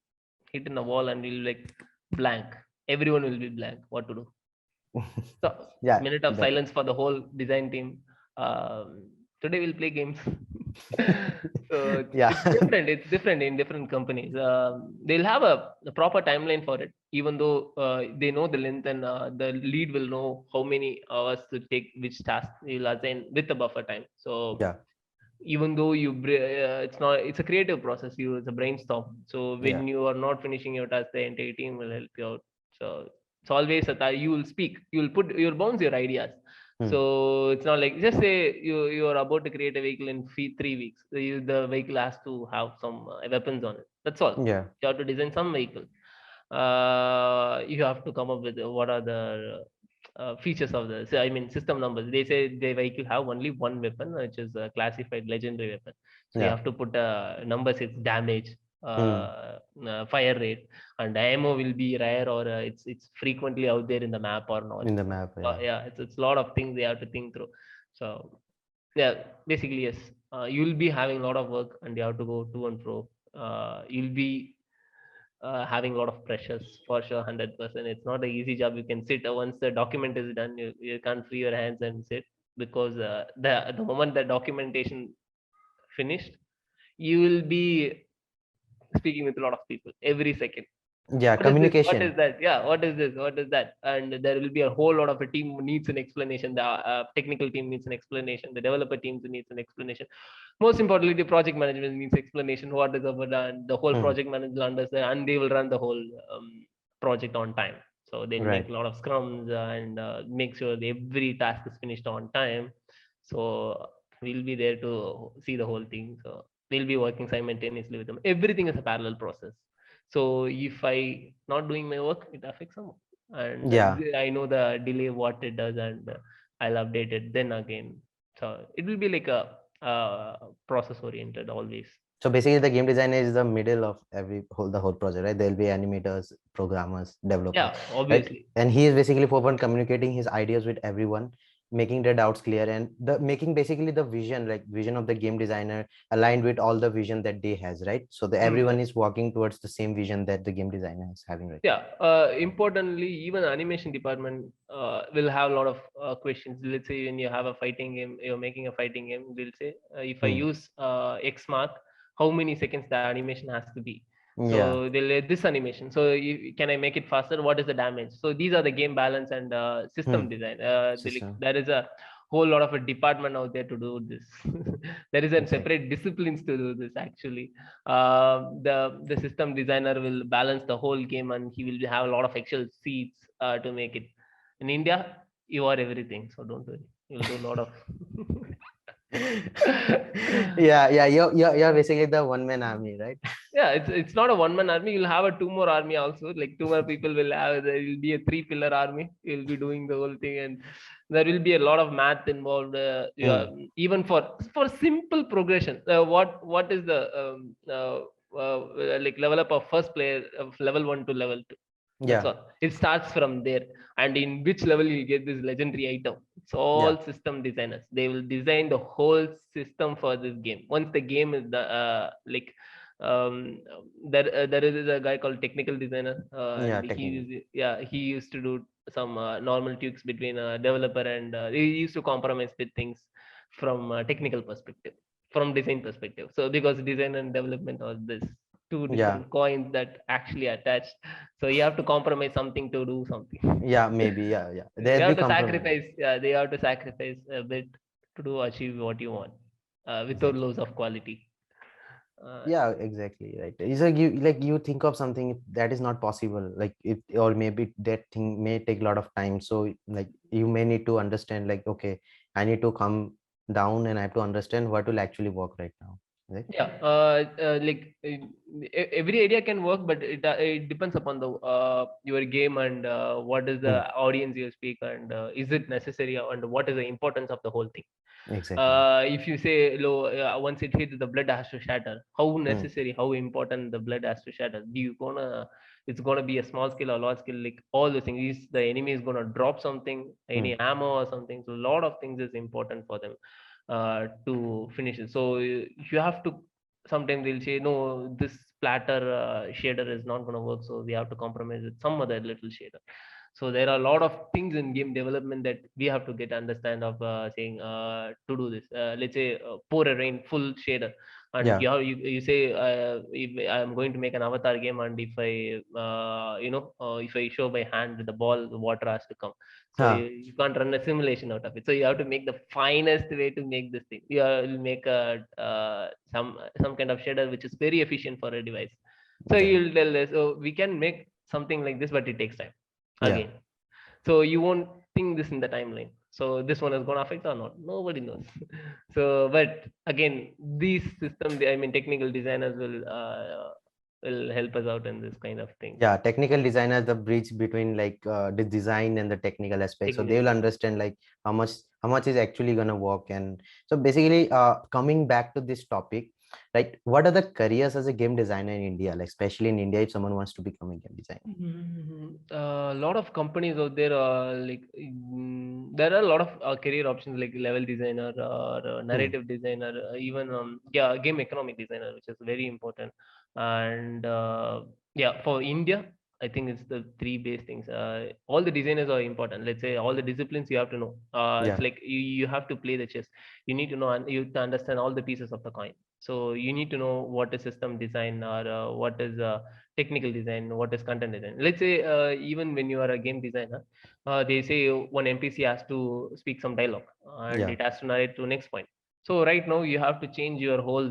hitting a wall and we'll like blank. Everyone will be blank. What to do? So Yeah, minute of that. silence for the whole design team. Today we'll play games. So Yeah. it's different in different companies. They'll have a proper timeline for it, even though they know the length, and the lead will know how many hours to take which task you'll assign with the buffer time. So Yeah. even though it's not, it's a creative process, it's a brainstorm. So Yeah. when you are not finishing your task, the entire team will help you out. So it's always you will speak, you'll bounce your ideas. Hmm. So it's not like, just say you are about to create a vehicle in 3 weeks. The vehicle has to have some weapons on it, that's all. Yeah. You have to design some vehicle. You have to come up with what are the features of the, I mean, system numbers. They say the vehicle have only one weapon, which is a classified legendary weapon. So you Yeah. have to put numbers, its damage, Hmm. fire rate, and ammo will be rare, or it's frequently out there in the map or not. In the map, yeah. Yeah, it's a lot of things they have to think through. So yeah, basically yes, you'll be having a lot of work and you have to go to and fro. You'll be having a lot of pressures for sure. 100%, it's not an easy job. You can sit once the document is done, you can't free your hands and sit, because the moment the documentation finished, you will be speaking with a lot of people every second. Yeah, What is this? What communication. is that? Yeah, what is this? What is that? And there will be a whole lot of a team needs an explanation. The technical team needs an explanation. The developer team needs an explanation. Most importantly, the project management needs explanation. What is over done? The whole Hmm. project manager understand, and they will run the whole project on time. So they'll make Right. a lot of scrums and make sure that every task is finished on time. So we'll be there to see the whole thing. So we'll be working simultaneously with them. Everything is a parallel process. So if I not doing my work, it affects someone, and Yeah. I know the delay what it does, and I'll update it then again. So it will be like a process oriented always. So basically, the game designer is the middle of the whole project, right? There'll be animators, programmers, developers, Yeah, right? obviously. And he is basically for one communicating his ideas with everyone, making their doubts clear, and the making basically the vision, like vision of the game designer, aligned with all the vision that they has, right? So the everyone is working towards the same vision that the game designer is having right Yeah, importantly, even animation department will have a lot of questions. Let's say when you have a fighting game, you're making a fighting game, they'll say, if I now. use X mark, how many seconds the animation has to be? Yeah. So they'll this animation. So can I make it faster? What is the damage? So these are the game balance and Hmm. system design. System. There is a whole lot of a department out there to do this. There is a Exactly. separate disciplines to do this actually. The system designer will balance the whole game, and he will have a lot of Excel sheets to make it. In India, you are everything, so don't worry. You'll do a lot of. Yeah, you're basically the one man army, right? Yeah, it's not a one man army. You'll have a two more army also. Like two more people will have. There will be a three pillar army. You'll be doing the whole thing, and there will be a lot of math involved. Yeah, Hmm. even for simple progression. What is the like level up of first player of level 1 to level 2? That's Yeah. all. It starts from there. And in which level you get this legendary item? It's Yeah. all system designers. They will design the whole system for this game. Once the game is the like there is a guy called technical designer, Yeah. and Technical. he used to do some normal tweaks between developer, and he used to compromise with things from technical perspective, from design perspective. So because design and development are this two Yeah. different coins that actually attached, so you have to compromise something to do something. Yeah. Maybe. Yeah. Yeah. You There'll be have to compromise. sacrifice, yeah, they have to sacrifice a bit to do achieve what you want without Exactly. loss of quality. uh, Yeah. Exactly. Right. It's like you think of something that is not possible. Like it, or maybe that thing may take a lot of time. So like you may need to understand. Like, okay, I need to come down and I have to understand what will actually work right now. Right. Yeah, every idea can work, but it depends upon the your game, and what is the Hmm. audience you speak, and is it necessary, and what is the importance of the whole thing. Exactly. If you say low, once it hits, the blood has to shatter. How Hmm. necessary, how important the blood has to shatter? Do you gonna It's gonna be a small scale or large scale, like all the things. Is the enemy is gonna drop something, Hmm. any ammo or something? So a lot of things is important for them to finish it. So you have to, sometimes they'll say no, this splatter shader is not going to work, so we have to compromise with some other little shader. So there are a lot of things in game development that we have to get understand of, saying to do this. Let's say pour a rain full shader, and Yeah. you say, if I'm going to make an avatar game, and if I if I show by hand with the ball, the water has to come. So Huh. you can't run a simulation out of it. So you have to make the finest way to make this thing. You will make a some kind of shader which is very efficient for a device. So Yeah. you'll tell this, oh, we can make something like this, but it takes time. Yeah. Again, so you won't think this in the timeline. So this one is going to affect or not? Nobody knows. So, but again, these system, I mean, technical designers will help us out in this kind of things. Yeah, technical designers the bridge between like the design and the technical aspect, so Technical they will design. understand like how much is actually going to work. And so basically coming back to this topic, like what are the careers as a game designer in India, like especially in India, if someone wants to become a game designer? A lot of companies out there, there are a lot of career options like level designer or Hmm. narrative designer, even yeah, game economic designer, which is very important. And Yeah, for India, I think it's the three base things. All the designers are important. Let's say all the disciplines you have to know. It's Yeah, like you have to play the chess. You need to know and you have to understand all the pieces of the coin. So you need to know what is system design or what is technical design, what is content design. Let's say even when you are a game designer, they say one NPC has to speak some dialogue and yeah, it has to narrate to next point. So right now you have to change your whole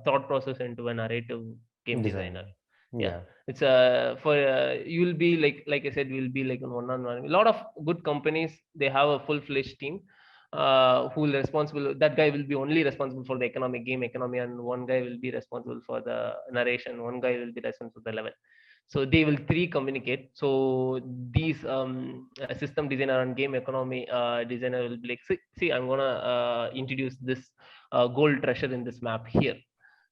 thought process into a narrative game designer. design. Yeah, Yeah, it's for you will be like I said, will be like on one-on-one. A lot of good companies, they have a full-fledged team who will responsible. That guy will be only responsible for the economic game economy, and one guy will be responsible for the narration, one guy will be responsible for the level. So they will three communicate. So these system designer and game economy designer will be like, see I'm gonna introduce this gold treasure in this map here.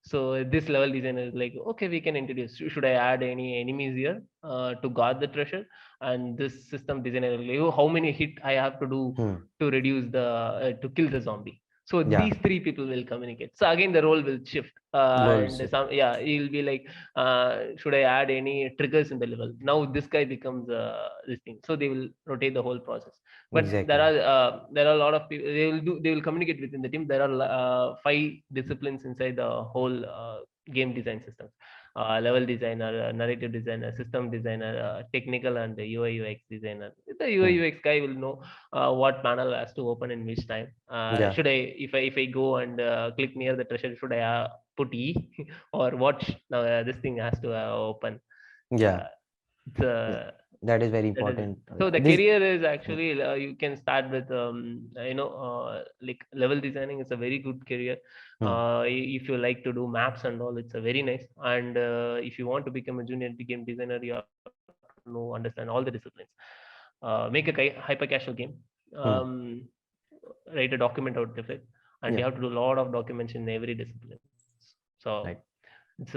So this level designer is like, okay, we can introduce. Should I add any enemies here to guard the treasure? And this system designer will like, oh, how many hit I have to do hmm. to reduce the to kill the zombie. So Yeah, these three people will communicate. So again, the role will shift, roles. and some yeah, he'll be like, should I add any triggers in the level? Now this guy becomes this thing. So they will rotate the whole process. But Exactly. there are a lot of people. They will communicate within the team. There are five disciplines inside the whole game design system. Level designer, narrative designer, system designer, technical and the UI UX designer. The UI Hmm. UX guy will know what panel has to open in which time. Yeah, Should I, if I go and click near the treasure, should I put E or what? This thing has to open. yeah. Uh, it's That is very that is important. so the This. career is Hmm. actually you can start with like level designing is a very good career. Hmm. If you like to do maps and all, it's a very nice. And if you want to become a junior game designer, you have to know understand all the disciplines. Make a hyper casual game. Hmm. um, Write a document out of it, and you Yeah. have to do a lot of documents in every disciplines. So Right. it's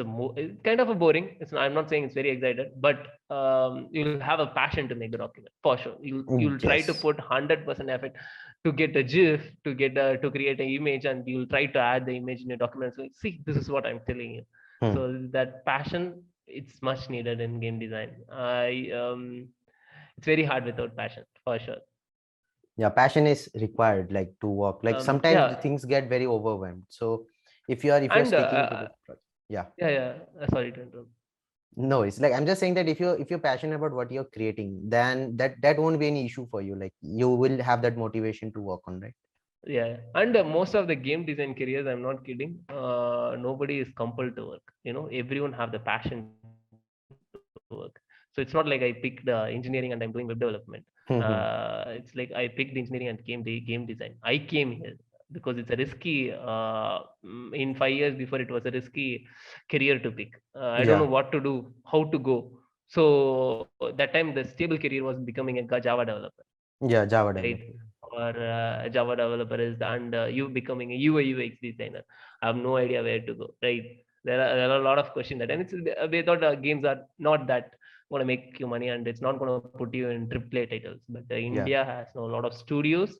kind of a boring. I'm not saying it's very excited, but you'll have a passion to make the document for sure. You'll try to Yes. put 100% effort to get a GIF, to create an image, and you'll try to add the image in your document. So see, this is what I'm telling you. Hmm. So that passion, it's much needed in game design. It's very hard without passion for sure. Yeah, passion is required, like to work. Like sometimes the Yeah, things get very overwhelmed. So if you're and sticking to the yeah. yeah, yeah. Sorry to interrupt. No, it's like I'm just saying that if you're passionate about what you're creating, then that won't be any issue for you. Like you will have that motivation to work on, right? Yeah, and most of the game design careers, I'm not kidding. Nobody is compelled to work. Everyone have the passion to work. So it's not like I picked engineering and I'm doing web development. Hmm. It's like I picked engineering and came the game design. I came here because it's a risky. In 5 years before, it was a risky career to pick. I don't know Yeah. what to do, how to go. So that time, the stable career was becoming a Java developer, Yeah, Java right? developer. Or Java developer is, and you becoming a UI UX designer. I have no idea where to go, right? There are a lot of questions that, and they thought games are not that going to make you money, and it's not going to put you in AAA titles. But Yeah. India has a lot of studios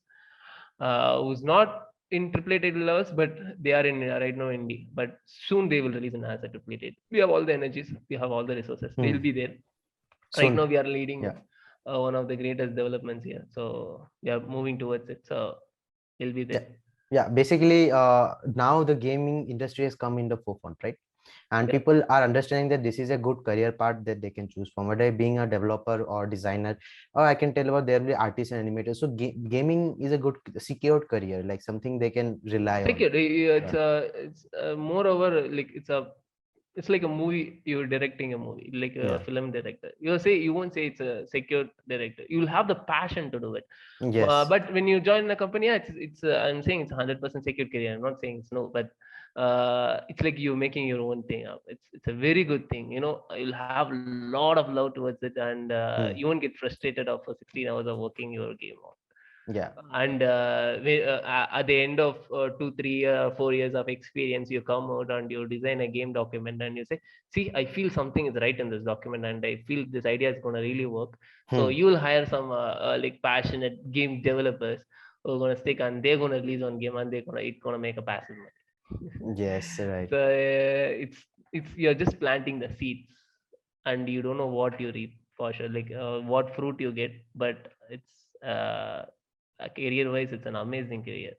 who's not in AAA title levels, but they are in right now in India. But soon they will release an as a AAA title. We have all the energies, we have all the resources. They'll Hmm. be there. Right now Soon. we are leading Yeah. one of the greatest developments here, so we are moving towards it, so we'll be Yeah. there. Yeah. Basically, now the gaming industry has come in the forefront, right? And Yeah, people are understanding that this is a good career path that they can choose from, whether being a developer or designer, or I can tell about there will be artists and animators. So gaming is a good secured career, like something they can rely on. secure. Yeah. It's moreover like it's like a movie. You're directing a movie, like a Yeah. film director. You won't say it's a secure director. You'll have the passion to do it. Yes. But when you join a company, yeah, it's I'm saying it's 100% secure career. I'm not saying it's no, but it's like you're making your own thing up. It's a very good thing. You'll have a lot of love towards it, and you Hmm. won't get frustrated after 16 hours of working your game on. Yeah. And at the end of 2 3 4 years of experience, you come out and you design a game document and you say, see, I feel something is right in this document and I feel this idea is going to really work. So Hmm. you will hire some like passionate game developers who are going to stick, and they're going to release on game, and it's going to make a passive money. Yes. Right. So it's you're just planting the seeds, and you don't know what you reap for sure, like what fruit you get. But it's career wise, it's an amazing career.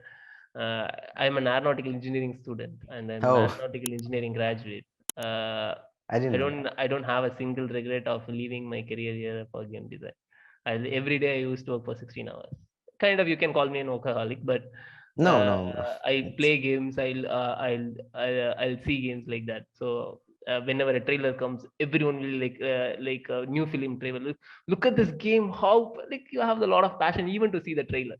I'm an aeronautical engineering student and I'm an Oh, aeronautical engineering graduate. uh, I didn't know. I don't have a single regret of leaving my career here for game design. Every day I used to work for 16 hours. Kind of, you can call me an workaholic, but No, no. I It's play games. I'll see games like that. So whenever a trailer comes, everyone will like a new film trailer. Look at this game. How like you have a lot of passion even to see the trailer.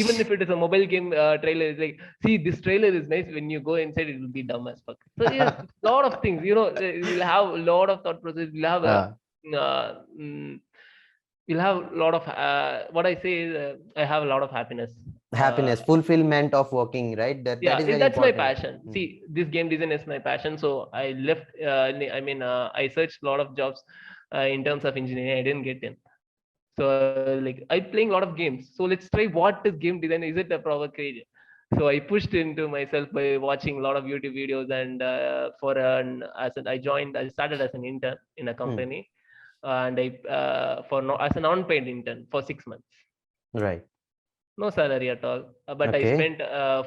Even if it is a mobile game trailer, it's like, see, this trailer is nice. When you go inside, it will be dumb as fuck. So yeah, a lot of things. We'll have a lot of thought process. We'll have a uh, uh, mm, you'll have a lot of what I say is I have a lot of happiness. uh, happiness, fulfillment of working, right? That yeah, is very that's my important. passion. Mm. See, this game design is my passion, so I left. I mean, I searched a lot of jobs in terms of engineering. I didn't get in. So like I playing a lot of games, so let's try what is game design, is it a proper career? So I pushed into myself by watching a lot of YouTube videos, and I started as an intern in a Mm. company, and I for no, as an unpaid intern for 6 months. Right. No salary at all. But I Okay. spent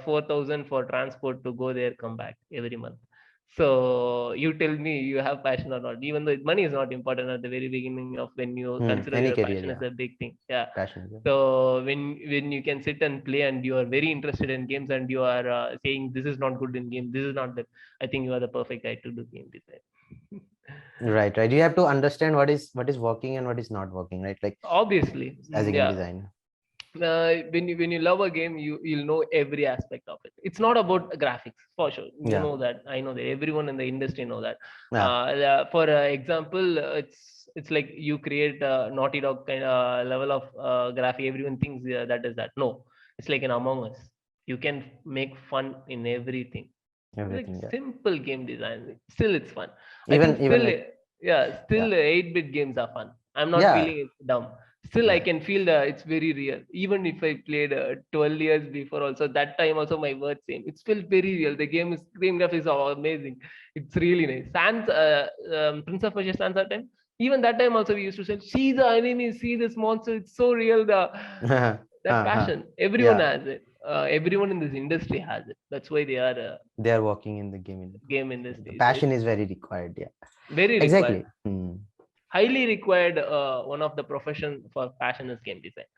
4,000 for transport to go there, come back every month. So you tell me you have passion or not. Even though money is not important at the very beginning of when you consider Any your career, passion as yeah. a big thing. Yeah. Passion. Yeah. So when you can sit and play and you are very interested in games and you are saying this is not good in game, this is not that, I think you are the perfect guy to do game design. Right, right. You have to understand what is working and what is not working, right? Like Obviously, as a game yeah. designer. When you love a game, you'll know every aspect of it. It's not about graphics for sure. You Yeah. know that. I know that everyone in the industry know that. Yeah. For example, it's like you create a Naughty Dog kind of level of graphic. Everyone thinks that is that. No, it's like an Among Us. You can make fun in everything. Like Everything. Yeah. simple game design, still it's fun. I think Even still, like yeah, yeah. still 8-bit games are fun. I'm not Yeah. feeling it's dumb. Still I Yeah. can feel that it's very real. Even if I played 12 years before also, that time also my words same, it's still very real. The game graphics are amazing. It's really nice. Prince of Persia Sands that time, even that time also we used to say, see the enemies, see this monster, it's so real. That passion, everyone Yeah. has it. Everyone in this industry has it. That's why they are They are working in the game industry. game The industry. So passion it's is very required. Yeah. very required, Exactly. Hmm. highly required. One of the profession for passion is game design.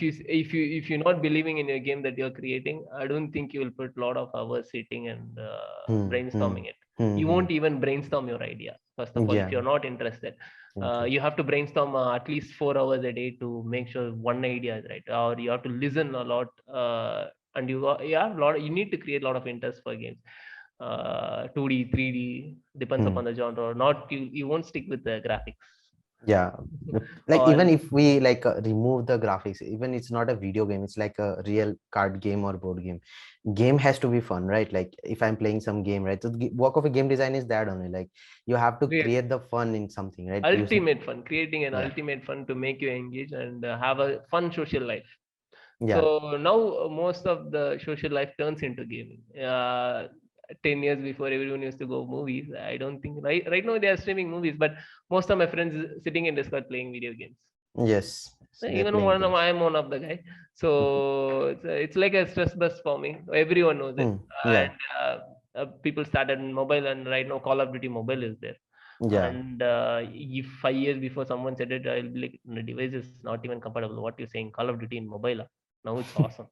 If you're not believing in your game that you're creating, I don't think you will put a lot of hours sitting and Hmm. Hmm. brainstorming it. Hmm. You Hmm. won't even brainstorm your idea. First of all, if Yeah. you're not interested, Interest. you have to brainstorm at least 4 hours a day to make sure one idea is right, or you have to listen a lot. And you have a lot. You need to create a lot of interest for games. 2D, 3D, depends Hmm. upon the genre. Or not, you won't stick with the graphics. Yeah. Like Or even if we like remove the graphics, even it's not a video game, it's like a real card game or board game. Game has to be fun, right? Like if I'm playing some game, right? So the work of a game design is that only. Like you have to create create the fun in something, right? Using ultimate fun, creating an yeah. ultimate fun to make you engage and have a fun social life. Yeah. So now most of the social life turns into gaming. 10 years before, everyone used to go movies. I don't think right now they are streaming movies, but most of my friends is sitting in Discord playing video games. Yes. They're Even playing games. I'm one of the guy. So it's like a stress bust for me. Everyone knows it. Hmm. Yeah. And people started in mobile, and right now Call of Duty Mobile is there. Yeah. And if 5 years before someone said it, I'll be like, the device is not even compatible. What you're saying, Call of Duty in mobile? Now it's awesome.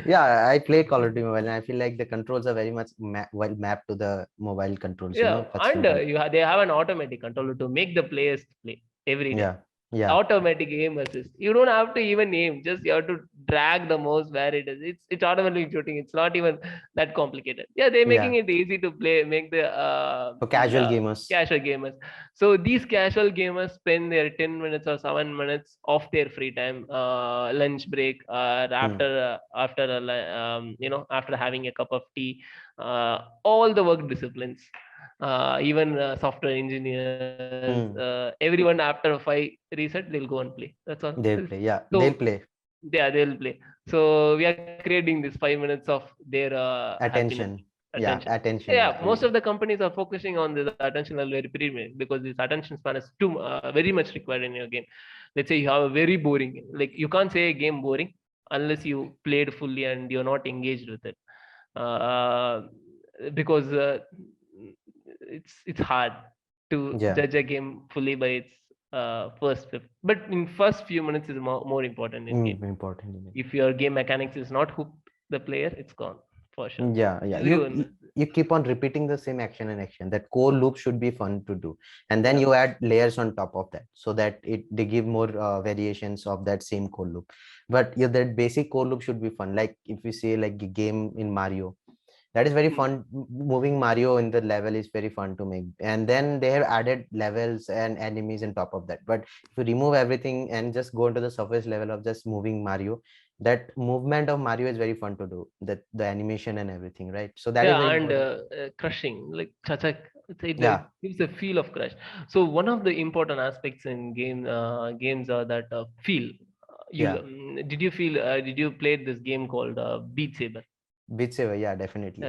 Yeah, I played Call of Duty Mobile and I feel like the controls are very much well mapped to the mobile controls, Yeah, touchscreen and control. they have an automatic controller to make the players play every time. Yeah. Yeah. Automatic aim assist. You don't have to even aim; just you have to drag the mouse where it is. It's automatically shooting. It's not even that complicated. Yeah, they're making Yeah. it easy to play. Make the For casual gamers. casual gamers. So these casual gamers spend their 10 minutes or 7 minutes of their free time, lunch break, Hmm. after having a cup of tea, all the work disciplines, even software engineers, Hmm. everyone after 5 reset, they'll go and play. That's all. They'll play. Yeah. So They'll play. yeah, they'll play. So we are creating this 5 minutes of their happiness. Attention. attention. attention, Yeah, most of the companies are focusing on this attention level very premium because this attention span is too very much required in your game. Let's say you have a very boring game. Like you can't say a game boring unless you played fully and you're not engaged with it. Uh, because it's hard to yeah. judge a game fully by its first flip. But in first few minutes is more important in game. Important. If your game mechanics is not hooked the player, it's gone for sure. Yeah, Everyone. you keep on repeating the same action and action. That core loop should be fun to do, and then Yeah. you add layers on top of that so that they give more variations of that same core loop. But yeah, that basic core loop should be fun. Like if you say like a game in Mario, that is very Hmm. fun. Moving Mario in the level is very fun to make, and then they have added levels and enemies on top of that. But if you remove everything and just go into the surface level of just moving Mario, that movement of Mario is very fun to do, that the animation and everything, right? So that is Yeah, very and important. crushing like chachak, it like Yeah, gives a feel of crush. So one of the important aspects in games are that feel. yeah. Did you feel? Did you play this game called Beat Saber? Beat Saber, yeah, definitely.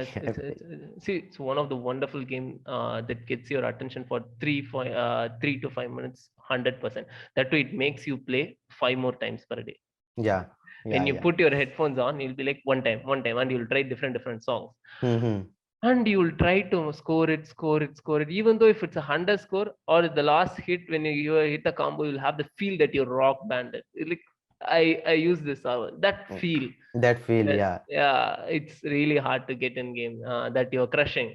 See, it's one of the wonderful game that gets your attention for 3 to 5 minutes, 100%. That way, it makes you play 5 more times per day. Yeah, When yeah, you yeah. put your headphones on, you'll be like one time, and you'll try different songs, Mm-hmm. and you'll try to score it. Even though if it's a 100 score or the last hit when you hit the combo, you'll have the feel that you're rock banded. Like I use this that feel. That feel, That, yeah, yeah, it's really hard to get in game that you're crushing.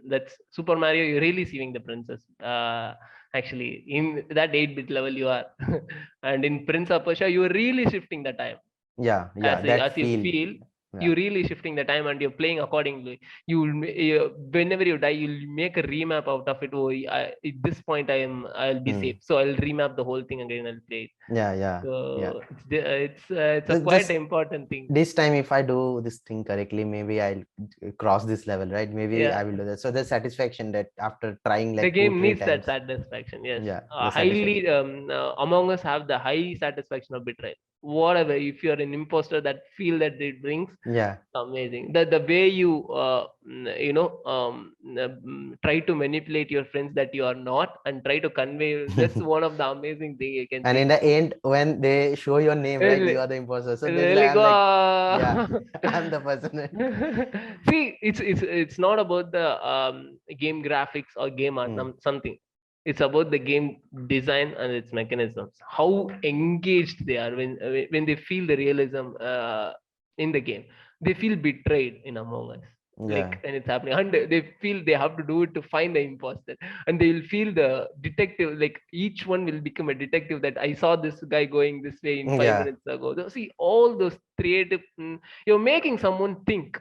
That's Super Mario. You're really saving the princess. Actually, in that 8-bit level, you are, and in Prince of Persia, you're really shifting the time yeah. That as you feel, feel. yeah, You're really shifting the time and you're playing accordingly. Whenever you die, you'll make a remap out of it. Oh, at this point, I'll be safe, mm. so I'll remap the whole thing again. I'll play it. Yeah. So it's a quite Just important thing. this time, if I do this thing correctly, maybe I'll cross this level, right? Maybe I Yeah, will do that. So the satisfaction that after trying the like two game three needs that times, satisfaction. Yes, yeah, the highly. satisfaction. Among Us have the high satisfaction of betrayal. Whatever, if you're an imposter, that feel that it brings, Yeah, amazing. The way you try to manipulate your friends that you are not and try to convey, that's one of the amazing thing you can and in see. the end, when they show your name, right, you Really, are the imposter. So there's like really I'm go. like, yeah, I'm the person. See, it's not about the game graphics or game art, Hmm. something. It's about the game design and its mechanisms. How engaged they are when they feel the realism in the game. They feel betrayed in Among Us. Yeah, Like when it's happening, and they feel they have to do it to find the imposter, and they will feel the detective. Like each one will become a detective. That I saw this guy going this way in five yeah, minutes ago. See all those creative. You're making someone think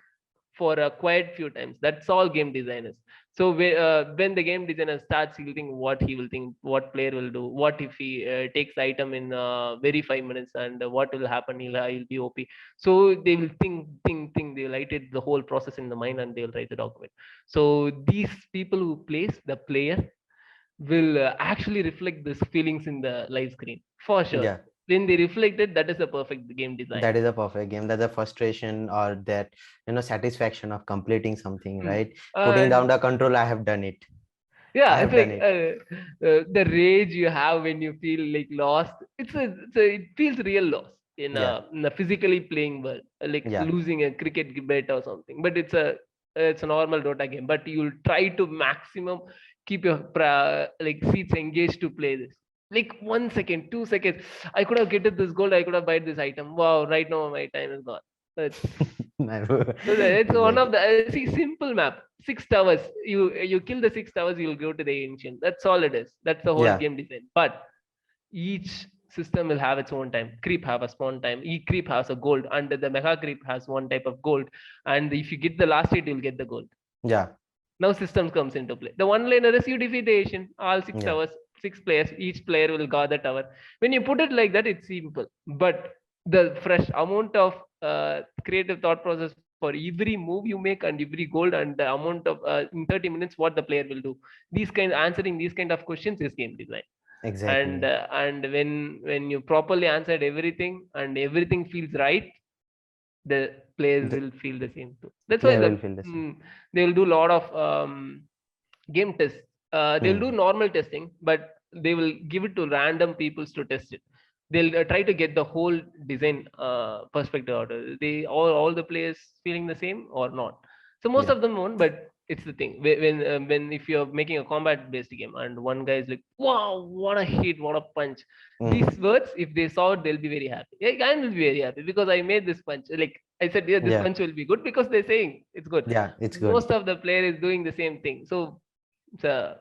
for a quiet few times. That's all game designers. So when the game designer starts, he'll think what he will think, what player will do, what if he takes the item in very 5 minutes, and what will happen. He'll be OP. So they will think. They'll write it the whole process in the mind, and they'll write the document. So these people who plays the player will actually reflect these feelings in the live screen for sure. yeah. When they reflect it, that is a perfect game design. That is a perfect game. That's a frustration or that satisfaction of completing something, Hmm. right? Putting down And the control. I have done it. I yeah, it's have done like it. the rage you have when you feel like lost. It feels real loss Yeah, in a physically playing world, like yeah, losing a cricket bet or something. But it's a normal Dota game. But you'll try to maximum keep your like seats engaged to play this. Like 1 second, 2 seconds. I could have getted this gold. I could have bought this item. Wow! Right now my time is gone. It's it's one of exactly. the see simple map. 6 towers. You kill the 6 towers. You'll go to the ancient. That's all it is. That's the whole Yeah, game design. But each system will have its own time. Creep have a spawn time. Each creep has a gold, and the mega creep has one type of gold. And if you get the last hit, you'll get the gold. yeah, Now systems comes into play. The one laner is you defeat the Asian, all six yeah, towers, 6 players, each player will guard the tower. When you put it like that, it's simple. But the fresh amount of creative thought process for every move you make and every gold and the amount of in 30 minutes what the player will do. Answering these kind of questions is game design. exactly. And when you properly answered everything and everything feels right, the players The will feel the same too. That's why player will feel the same. they will do a lot of game tests. They'll do Hmm. normal testing, but they will give it to random peoples to test it. They'll try to get the whole design perspective out of it. They all the players feeling the same or not. So most Yeah. of them won't, but it's the thing when if you're making a combat based game and one guy is like, wow, what a hit, what a punch. Hmm. These words, if they saw it, they'll be very happy. Yeah, I will be very happy because I made this punch. Like I said, yeah, this Yeah. punch will be good because they're saying it's good. Yeah. It's good. Most of the player is doing the same thing. So so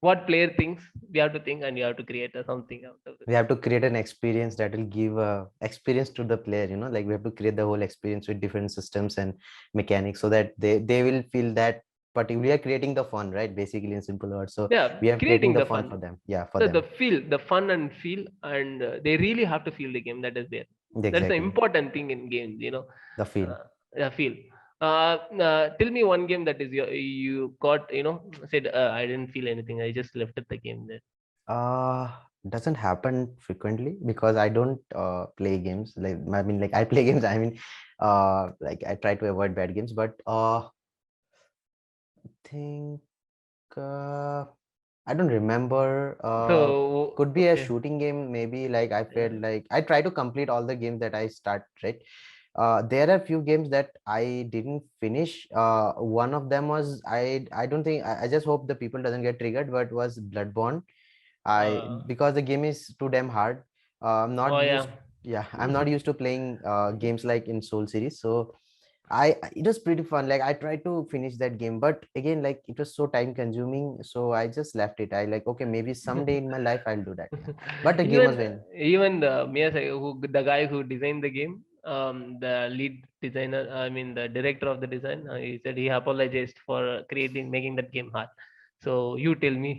what player thinks, we have to think and you have to create something out of it. We have to create an experience that will give experience to the player, like we have to create the whole experience with different systems and mechanics so that they will feel that. But we are creating the fun, right? Basically, in simple words. So Yeah, we are creating creating the the fun fun, for them. Yeah, for the them. feel, the fun and feel, and they really have to feel the game that is there. That's the Exactly. important thing in games, The feel. yeah, feel. Tell me one game that is you got, said, I didn't feel anything, I just left it the game there. uh doesn't happen frequently because I don't play games. Like, I mean, like, I play games, I mean, like, I try to avoid bad games, but think uh I don't remember. So Could be a okay, shooting game, maybe. Like, I felt yeah. like I try to complete all the games that I start, right? There are few games that I didn't finish. One of them was, I don't think, I just hope the people doesn't get triggered, but was Bloodborne. uh, Because the game is too damn hard. I'm oh not yeah. used. Yeah, I'm not used to playing games like in Soul series. So it was pretty fun. Like, I tried to finish that game, but again, like, it was so time consuming, so I just left it. I like, okay, maybe someday in my life I'll do that. Yeah, but the game even was when. even the Miyazaki, the guy who designed the game, the lead designer, I mean the director of the design, he said he apologized for creating making that game hard. So you tell me,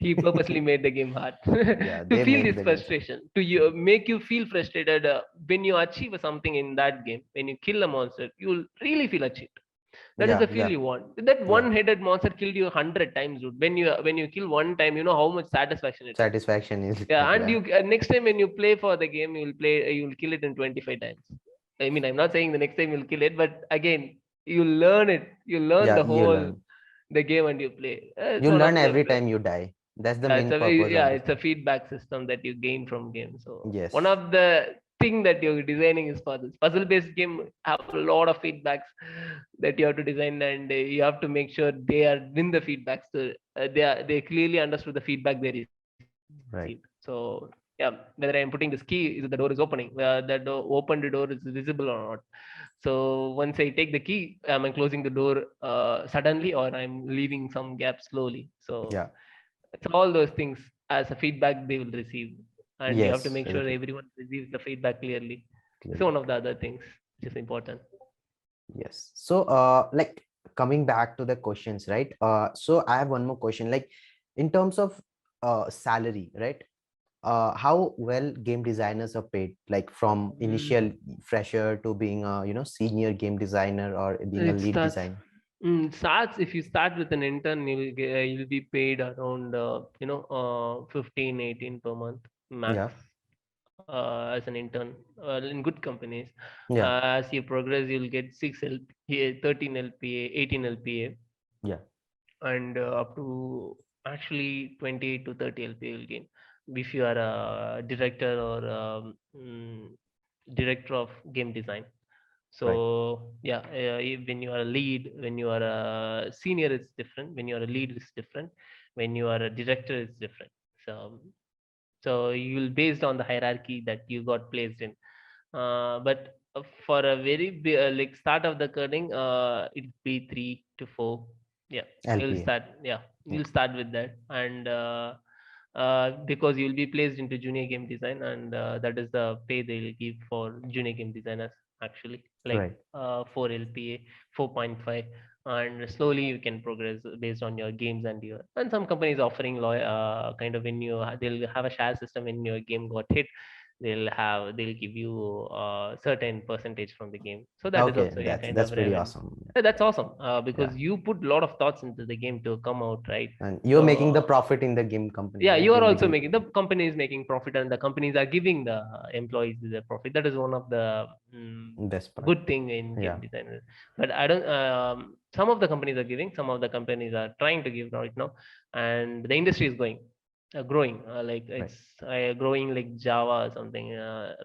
he purposely made the game hard Yeah, to they feel make this the games hard. frustration, to you make you feel frustrated when you achieve something in that game. When you kill a monster, you'll really feel achieved. That is Yeah, the feel yeah, you want. That yeah. one-headed monster killed you 100 times, dude. When you kill one time, you know how much satisfaction it is. Satisfaction is Yeah, like, and yeah. you next time when you play for the game, you'll kill it in 25 times. I mean, I'm not saying the next time you'll kill it, but again, you learn it. You learn Yeah, the you whole learn. the game and you play. It's You one learn of the every best. time you die. That's the Yeah, main purpose yeah, of this it's a game. feedback system that you gain from games. So one Yes. of the thing that you're designing is puzzles. Puzzle-based game have a lot of feedbacks that you have to design, and you have to make sure they are win the feedbacks. So they clearly understood the feedback they received. Right. So yeah, whether I'm putting this key, is it the door is opening, opened door is visible or not. So once I take the key, am I closing the door suddenly or I'm leaving some gap slowly? So Yeah. it's all those things as a feedback they will receive, and you have to Yes, make as a sure feedback, everyone receives the feedback clearly. So clearly. one of the other things which is important. Yes. So, like, coming back to the questions, right? So I have one more question. Like, in terms of salary, right? How well game designers are paid, like from initial Mm, fresher to being a, senior game designer or being a it lead starts. designer. Starts if you start with an intern, you'll be paid around 15, 18 per month Yeah. max as an intern in good companies. Yeah. As you progress, you'll get 6 LPA, 13 LPA, 18 LPA, Yeah. and up to actually 28 to 30 LPA you'll gain if you are a director or director of game design. Right. So yeah, when you are a lead, when you are a senior, it's different. When you are a lead, it's different. When you are a director, it's different. So you'll based on the hierarchy that you got placed in. But for a very like start of the coding, it'd be 3 to 4. Yeah, you'll LPA. start. Yeah, Yeah. you'll start with that, and because you'll be placed into junior game design, and that is the pay they'll give for junior game designers. Actually, like Right. 4 LPA, 4.5, and slowly you can progress based on your games and some companies offering kind of when they'll have a share system when your game got hit, they'll give you a certain percentage from the game. So that is Okay, also a that's kind of that's pretty revenue. awesome. That's awesome, Yeah. because you put a lot of thoughts into the game to come out right. And you're making the So profit in the game company, yeah, right? you are You're also making. making, the company is making profit, and the companies are giving the employees the profit. That is one of the Best part. good thing in Yeah. game design. But I don't, some of the companies are giving, some of the companies are trying to give right now, and the industry is going growing, like Right. it's growing like Java or something.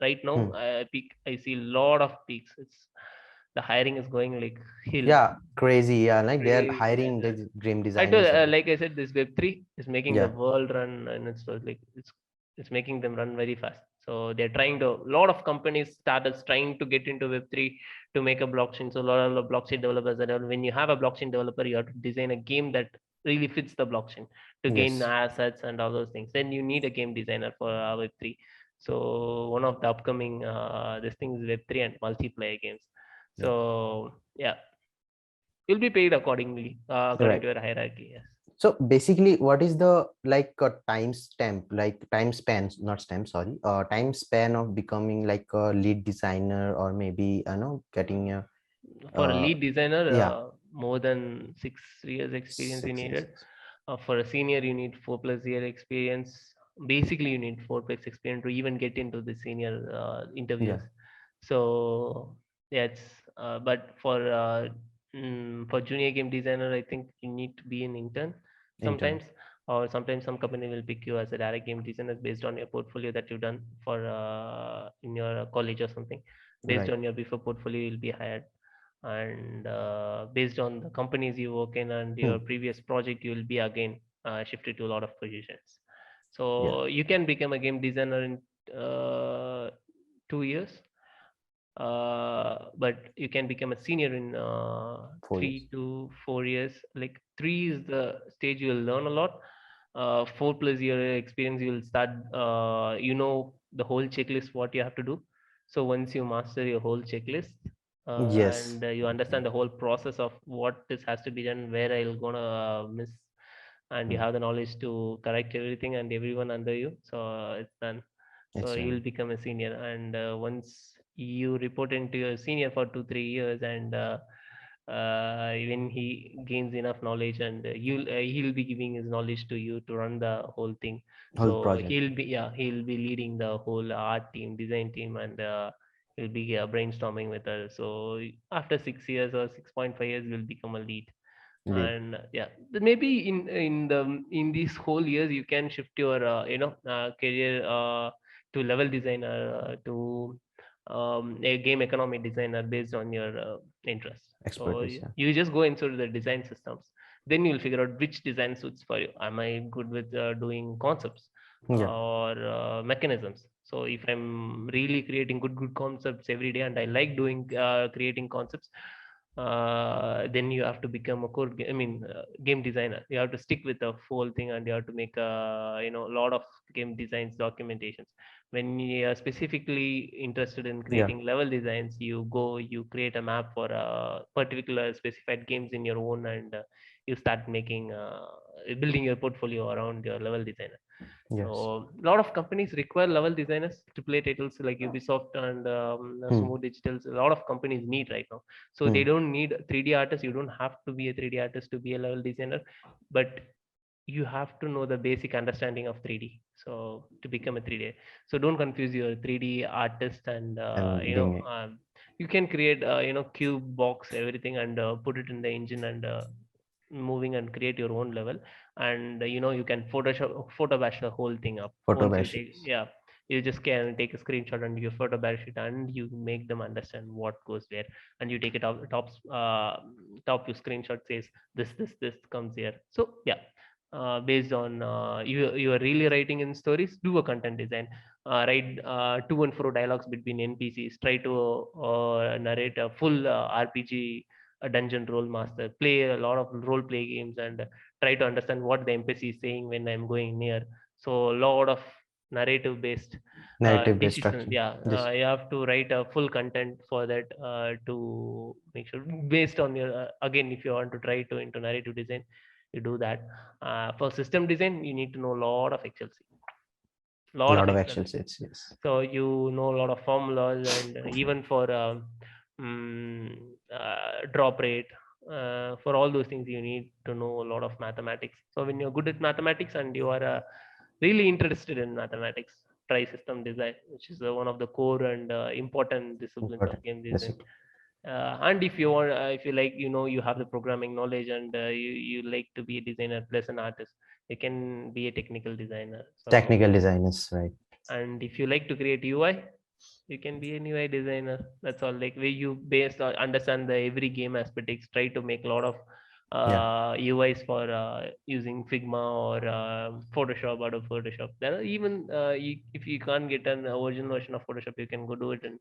Right now Hmm. I see a lot of peaks. It's the hiring is going like hill. Yeah, crazy. Yeah, like they're Crazy. hiring the game I told, designers and like I said, this Web3 is making the yeah. world run, and it's like it's making them run very fast. So they're trying to. A lot of companies, startups, trying to get into Web3 to make a blockchain. So a lot of blockchain developers are. When you have a blockchain developer, you have to design a game that really fits the blockchain to gain Yes. assets and all those things. Then you need a game designer for Web3. So one of the upcoming this thing is Web3 and multiplayer games. Yeah. So yeah, you'll be paid accordingly, according Right. to your hierarchy. Yes. So basically, what is the like time stamp, like time span, not stamp, sorry, time span of becoming like a lead designer or maybe I know getting a For a uh lead designer, yeah, more than 6 years experience you 6 years. needed. For a senior, you need 4+ year experience. Basically, you need 4+ experience to even get into the senior interviews. Yeah, So yeah, it's for junior game designer, I think you need to be an intern intern. sometimes, or sometimes some company will pick you as a direct game designer based on your portfolio that you've done for in your college or something. Based Right. on your before portfolio, you'll be hired, and based on the companies you work in and Hmm. your previous project, you will be again shifted to a lot of positions. Yeah. So you can become a game designer in uh, 2 years, but you can become a senior in 4 years. 3 to 4 years. Like 3 is the stage you will learn a lot. 4+ year experience, you will start. You know the whole checklist what you have to do. So once you master your whole checklist, Yes. and you understand the whole process of what this has to be done, where I'll gonna miss, and you Hmm. have the knowledge to correct everything and everyone under you. So it's done. So It's you'll become a senior, and once you report into your senior for 2 3 years, and when he gains enough knowledge, and he'll be giving his knowledge to you to run the whole thing. whole So project. he'll be leading the whole art team, design team, and he'll be brainstorming with us. So after 6 years or 6.5 years, you'll become a lead. Lead. And yeah, maybe in these whole years you can shift your career to level designer, to a game economy designer based on your interest. So Expertise. Yeah. you just go into the design systems, then you'll figure out which design suits for you. Am I good with doing concepts Yeah. or mechanisms? So if I'm really creating good concepts every day, and I like doing creating concepts, then you have to become a game designer. You have to stick with the whole thing, and you have to make a lot of game designs documentations. When you are specifically interested in Yeah. creating level designs, you create a map for particular specified games in your own, and you start making building your portfolio around your level designer. Yes. So a lot of companies require level designers to play titles like Ubisoft and Hmm. Sumo Digitals. A lot of companies need right now. So they Hmm. don't need 3D artists. You don't have to be a 3D artist to be a level designer, but you have to know the basic understanding of 3D. So to become a 3D, so don't confuse your 3D artist and And being you can create cube box everything, and put it in the engine, and moving and create your own level. And you can photo bash the whole thing up. photo Once you bash. take, yeah, you just can take a screenshot and you photo bash it, and you make them understand what goes where, and you take it out top your screenshot says this comes here. So yeah, based on you are really writing in stories, do a content design. Write to and fro dialogues between npcs. Try to narrate a full rpg, a dungeon role master. Play a lot of role play games, and try to understand what the npc is saying when I'm going near. So a lot of narrative based Narrative based decisions. structure. Yeah, This. you have to write a full content for that, to make sure based on your again, if you want to try to into narrative design, you do that. For system design, you need to know a lot of excelc. lot lot of of extra action things. sets, yes. So you know a lot of formulas, and even for drop rate, for all those things you need to know a lot of mathematics. So when you're good at mathematics and you are really interested in mathematics, try system design, which is one of the core and important disciplines of Important. game That's design. it. And if you want, if you like, you have the programming knowledge, and you like to be a designer plus an artist, you can be a technical designer. So, Technical designers, right? and if you like to create UI, you can be an UI designer. That's all. Like, where you based on understand the every game aspects, try to make a lot of Yeah. UIs for using Figma or Photoshop, out of Photoshop. There are even if you can't get an original version of Photoshop, you can go do it in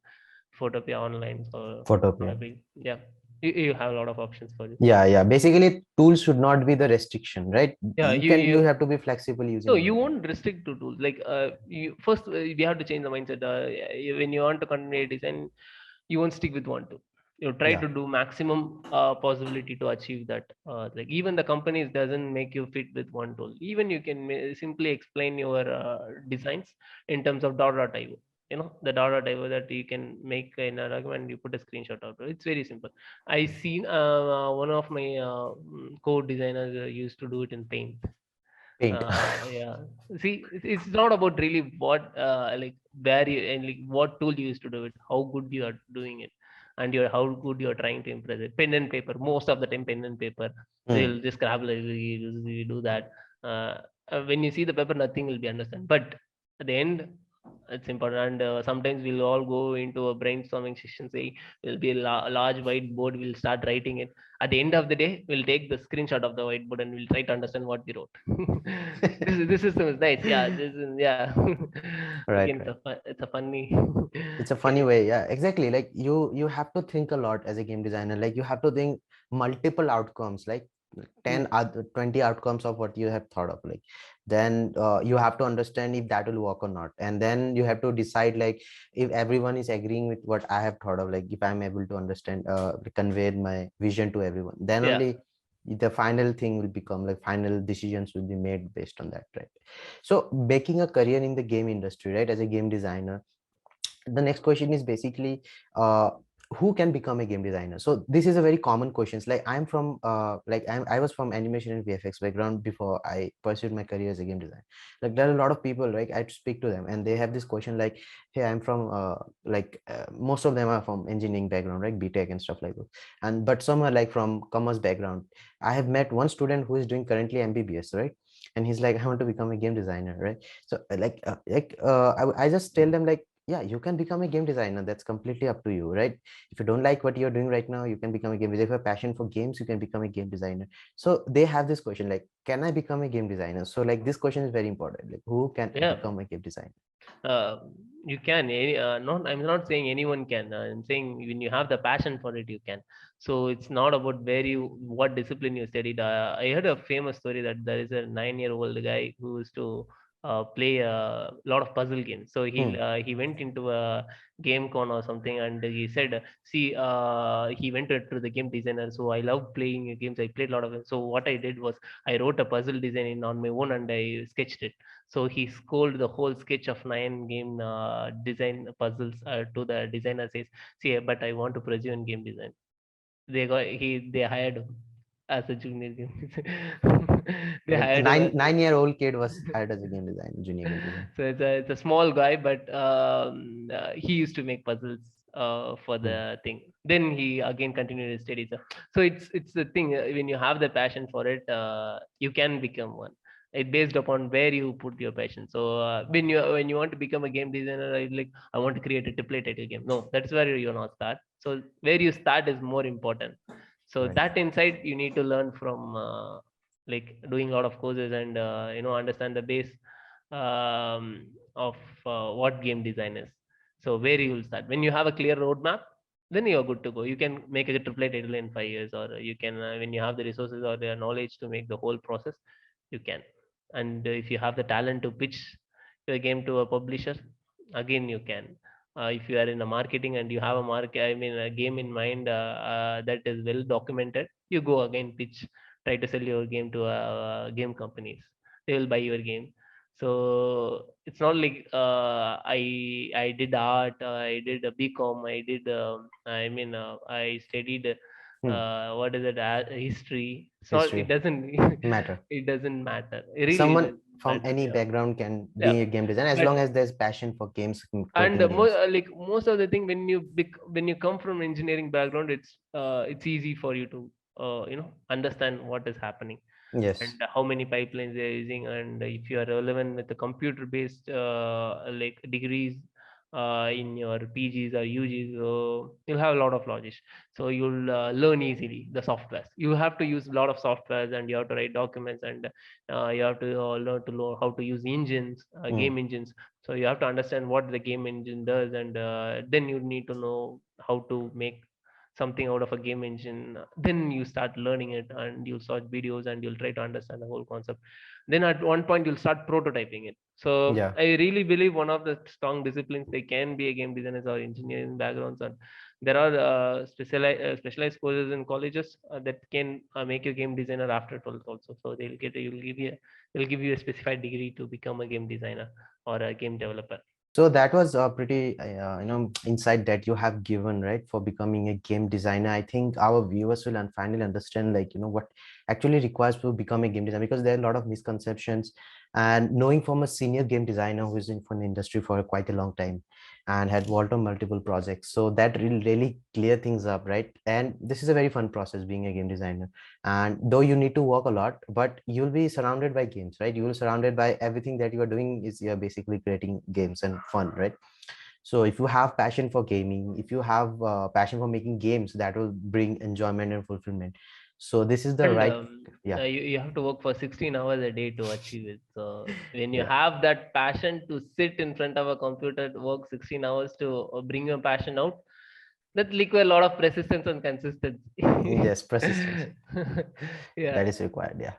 Photopia online. So not a Photopia. big, yeah. You have a lot of options for this. Yeah, yeah. Basically, tools should not be the restriction, right? Yeah, You have to be flexible no, using you anything. won't restrict to tools. Like you first, we have to change the mindset. When you want to continue design, you won't stick with one tool. You try Yeah. to do maximum possibility to achieve that. Like, even the companies doesn't make you fit with one tool. Even you can simply explain your designs in terms of dot.io. The dot.io that you can make in a document, you put a screenshot of it. It's very simple. I seen one of my code designers used to do it in Paint. Paint. Yeah. See, it's not about really what like where you and like what tool you use to do it, how good you are doing it, and how good you are trying to impress it. Pen and paper, most of the time, pen and paper. Hmm. They'll just grab like you do that. When you see the paper, nothing will be understand. But at the end, it's important. And sometimes we'll all go into a brainstorming session, say will be a large whiteboard. We'll start writing it. At the end of the day, we'll take the screenshot of the whiteboard and we'll try to understand what we wrote. This system is nice. Yeah, this is, yeah. Again, Right, right. it's a funny. It's a Can funny you? way. Yeah, exactly. Like you have to think a lot as a game designer. Like you have to think multiple outcomes, like 10 Mm, other 20 outcomes of what you have thought of. Like then you have to understand if that will work or not, and then you have to decide like if everyone is agreeing with what I have thought of, like if I'm able to understand convey my vision to everyone, then yeah, only the final thing will become, like final decisions will be made based on that, right? So making a career in the game industry, right, as a game designer, the next question is basically who can become a game designer? So this is a very common questions. Like I'm from I was from animation and VFX background before I pursued my career as a game designer. Like there are a lot of people, right, I speak to them and they have this question like, hey, I'm from most of them are from engineering background, right, BTech and stuff like that, and but some are like from commerce background. I have met one student who is doing currently MBBS, right, and he's like, I want to become a game designer, right? So I just tell them like, yeah, you can become a game designer. That's completely up to you, right? If you don't like what you're doing right now, you can become a game designer. If you have passion for games, you can become a game designer. So they have this question like, can I become a game designer? So like this question is very important, like who can yeah. become a game designer? uh, you can not, I'm not saying anyone can. I'm saying when you have the passion for it, you can. So it's not about where you what discipline you studied. I heard a famous story that there is a 9-year-old guy who used to play a lot of puzzle games. So Hmm. he went into a game con or something, and he said, see, he went to the game designer. So I love playing games, I played a lot of it. So what I did was I wrote a puzzle design on my own and I sketched it. So he scolded the whole sketch of 9 game design puzzles to the designer. Says, "See, but I want to pursue in game design." They hired him as a junior game designer. They Like hired him as nine-year-old kid was hired as a game designer, junior game designer. so it's a small guy, but he used to make puzzles for Hmm. the thing. Then he again continued his studies. So it's the thing, when you have the passion for it, you can become one. It based upon where you put your passion. So when you want to become a game designer, I want to create a triple title game. No, that's where you not start. So where you start is more important. So Right. that insight you need to learn from like doing a lot of courses, and understand the base of what game design is. So where you will start. When you have a clear roadmap, then you are good to go. You can make a triple title in 5 years, or you can when you have the resources or the knowledge to make the whole process, you can. And if you have the talent to pitch the game to a publisher, again you can. If you are in a marketing and you have a game in mind that is well documented, you go again pitch, try to sell your game to game companies. They will buy your game. So it's not like I did art, I did a BCom, I did I studied Hmm. what is it, history. It's not, it History doesn't matter. it doesn't matter really, it Someone doesn't from matter, any yeah. background can Yeah, be a game designer as but long as there's passion for games, and creating games. like most of the thing, when you when you come from engineering background, it's easy for you to understand what is happening Yes. and how many pipelines they are using, and if you are relevant with the computer based like degrees in your PGs or UGs, so you'll have a lot of logic. So you'll learn easily the softwares. You have to use a lot of softwares, and you have to write documents, and you have to learn to know how to use engines, Hmm. game engines. So you have to understand what the game engine does, and then you need to know how to make something out of a game engine. Then you start learning it, and you'll search videos, and you'll try to understand the whole concept. Then at one point you'll start prototyping it. So Yeah. I really believe one of the strong disciplines they can be a game designers or engineering backgrounds, and there are specialized courses in colleges that can make you a game designer after 12th also. So they'll give you a specified degree to become a game designer or a game developer. So that was a pretty, insight that you have given, right, for becoming a game designer. I think our viewers will finally understand, like, what actually requires to become a game designer, because there are a lot of misconceptions. And knowing from a senior game designer who is in for the industry for quite a long time and had worked on multiple projects, so that really clear things up, right? And this is a very fun process being a game designer. And though you need to work a lot, but you'll be surrounded by games, right? You'll surrounded by everything that you are doing is you're basically creating games and fun, right? So if you have passion for gaming, if you have passion for making games, that will bring enjoyment and fulfillment. So this is the And right. Yeah. you have to work for 16 hours a day to achieve it. So when you Yeah. have that passion to sit in front of a computer to work 16 hours to bring your passion out, that require a lot of persistence and consistency. Yes, persistence, Yeah, that is required. Yeah.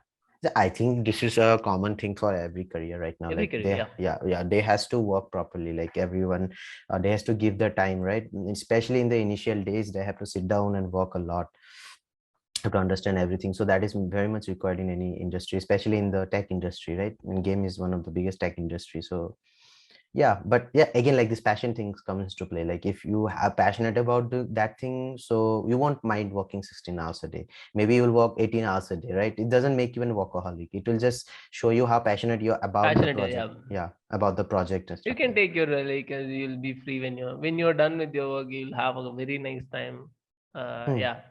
I think this is a common thing for every career right now. every Like career, they, yeah. yeah, they has to work properly. Like everyone, they has to give their time, right? Especially in the initial days, they have to sit down and work a lot, have to understand everything. So that is very much required in any industry, especially in the tech industry, right? And game is one of the biggest tech industry. So yeah, but yeah, again, like this passion things comes to play. Like if you are passionate about that thing, so you won't mind working 16 hours a day. Maybe you will work 18 hours a day, right? It doesn't make you an workaholic. It will just show you how passionate you're about the Passionate, project. yeah. Yeah, about the project and You stuff can like that. take your like you'll be free when you're done with your work. You'll have a very nice time. Hmm. Yeah,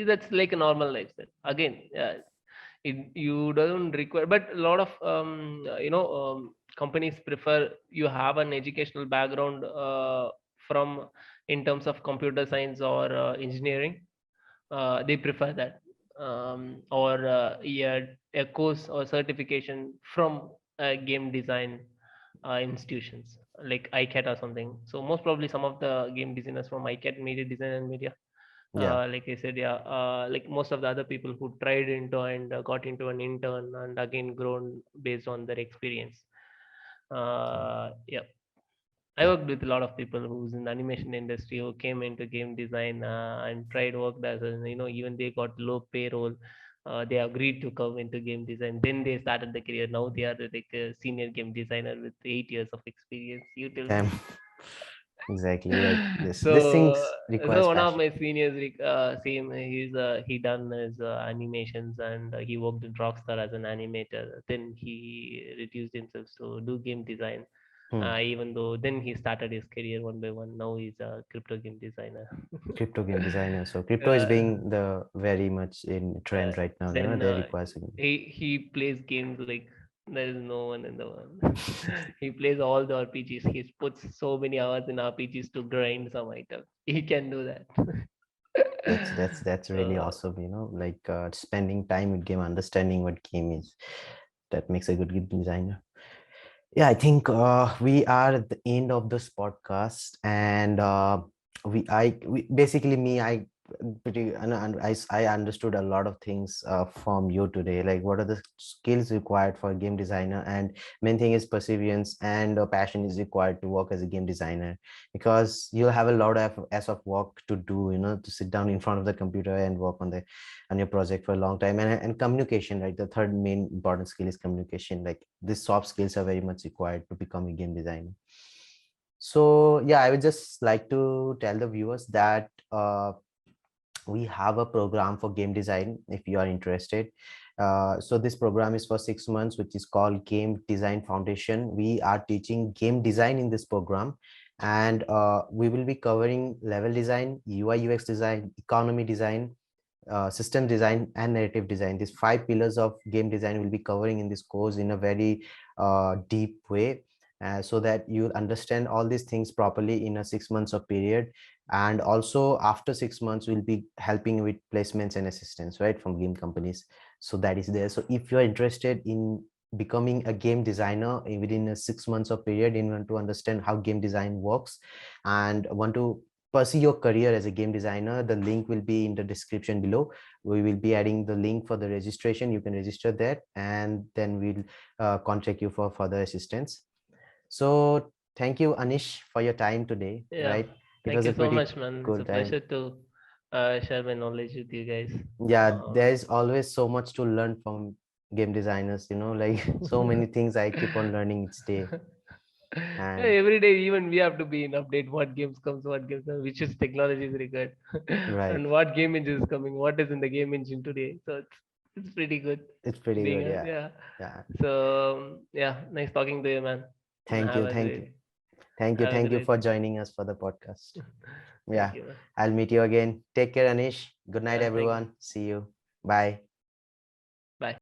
that's like a normal lifestyle. Again, you don't require, but a lot of companies prefer you have an educational background from in terms of computer science or engineering. They prefer that, or yeah, a course or certification from game design institutions like ICAT or something. So most probably some of the game designers from ICAT, media design and media, Yeah. like I said, yeah, like most of the other people who tried into and got into an intern and again grown based on their experience. Yeah, I Yeah. worked with a lot of people who's in the animation industry who came into game design and tried worked as a, even they got low payroll. They agreed to come into game design. Then they started the career. Now they are like a senior game designer with 8 years of experience. You tell Damn. me. Exactly. Like this so things so requires one of passion. my seniors same he done his animations, and he worked in Rockstar as an animator. Then he reduced himself to do game design, Hmm. even though then he started his career one by one. Now he's a crypto game designer. Crypto game designer. So crypto is uh, being the very much in uh, trend right now. then They requires. he plays games like there is no one in the world. He plays all the RPGs. He puts so many hours in RPGs to grind some items. He can do that. That's really uh, awesome, like spending time with game, understanding what game is. That makes a good game designer. Yeah, I think we are at the end of this podcast, and we basically me, I pretty, and I understood a lot of things from you today, like what are the skills required for a game designer, and main thing is perseverance and passion is required to work as a game designer, because you'll have a lot of as of work to do, to sit down in front of the computer and work on your project for a long time. And communication, right? The third main important skill is communication. Like these soft skills are very much required to become a game designer. So yeah, I would just like to tell the viewers that we have a program for game design if you are interested. So this program is for 6 months, which is called Game Design Foundation. We are teaching game design in this program, and we will be covering level design, UI UX design, economy design, system design, and narrative design. These five pillars of game design will be covering in this course in a very deep way, so that you understand all these things properly in a 6 months of period. And also after 6 months we'll be helping with placements and assistance, right, from game companies. So that is there. So if you're interested in becoming a game designer within a 6 months of period, and want to understand how game design works and want to pursue your career as a game designer, the link will be in the description below. We will be adding the link for the registration. You can register there, and then we'll contact you for further assistance. So thank you, Anish, for your time today, Yeah, right? It thank was you a so pretty much, man. It's a good time. pleasure to share my knowledge with you guys. Yeah, Uh, there is always so much to learn from game designers, like so many things I keep on learning each day. And Every day, even we have to be in update what games comes, what games, which is technology is required, right, and what game engine is coming, what is in the game engine today. So it's pretty good it's pretty being good. a, Yeah. yeah. Yeah. So yeah, nice talking to you, man. Thank Have you. a Thank you. great, Thank you. have a Thank you great. for joining us for the podcast. Thank Yeah. you, man. I'll meet you again. Take care, Anish. Good night, Yeah, thank you. everyone. See you. Bye. Bye.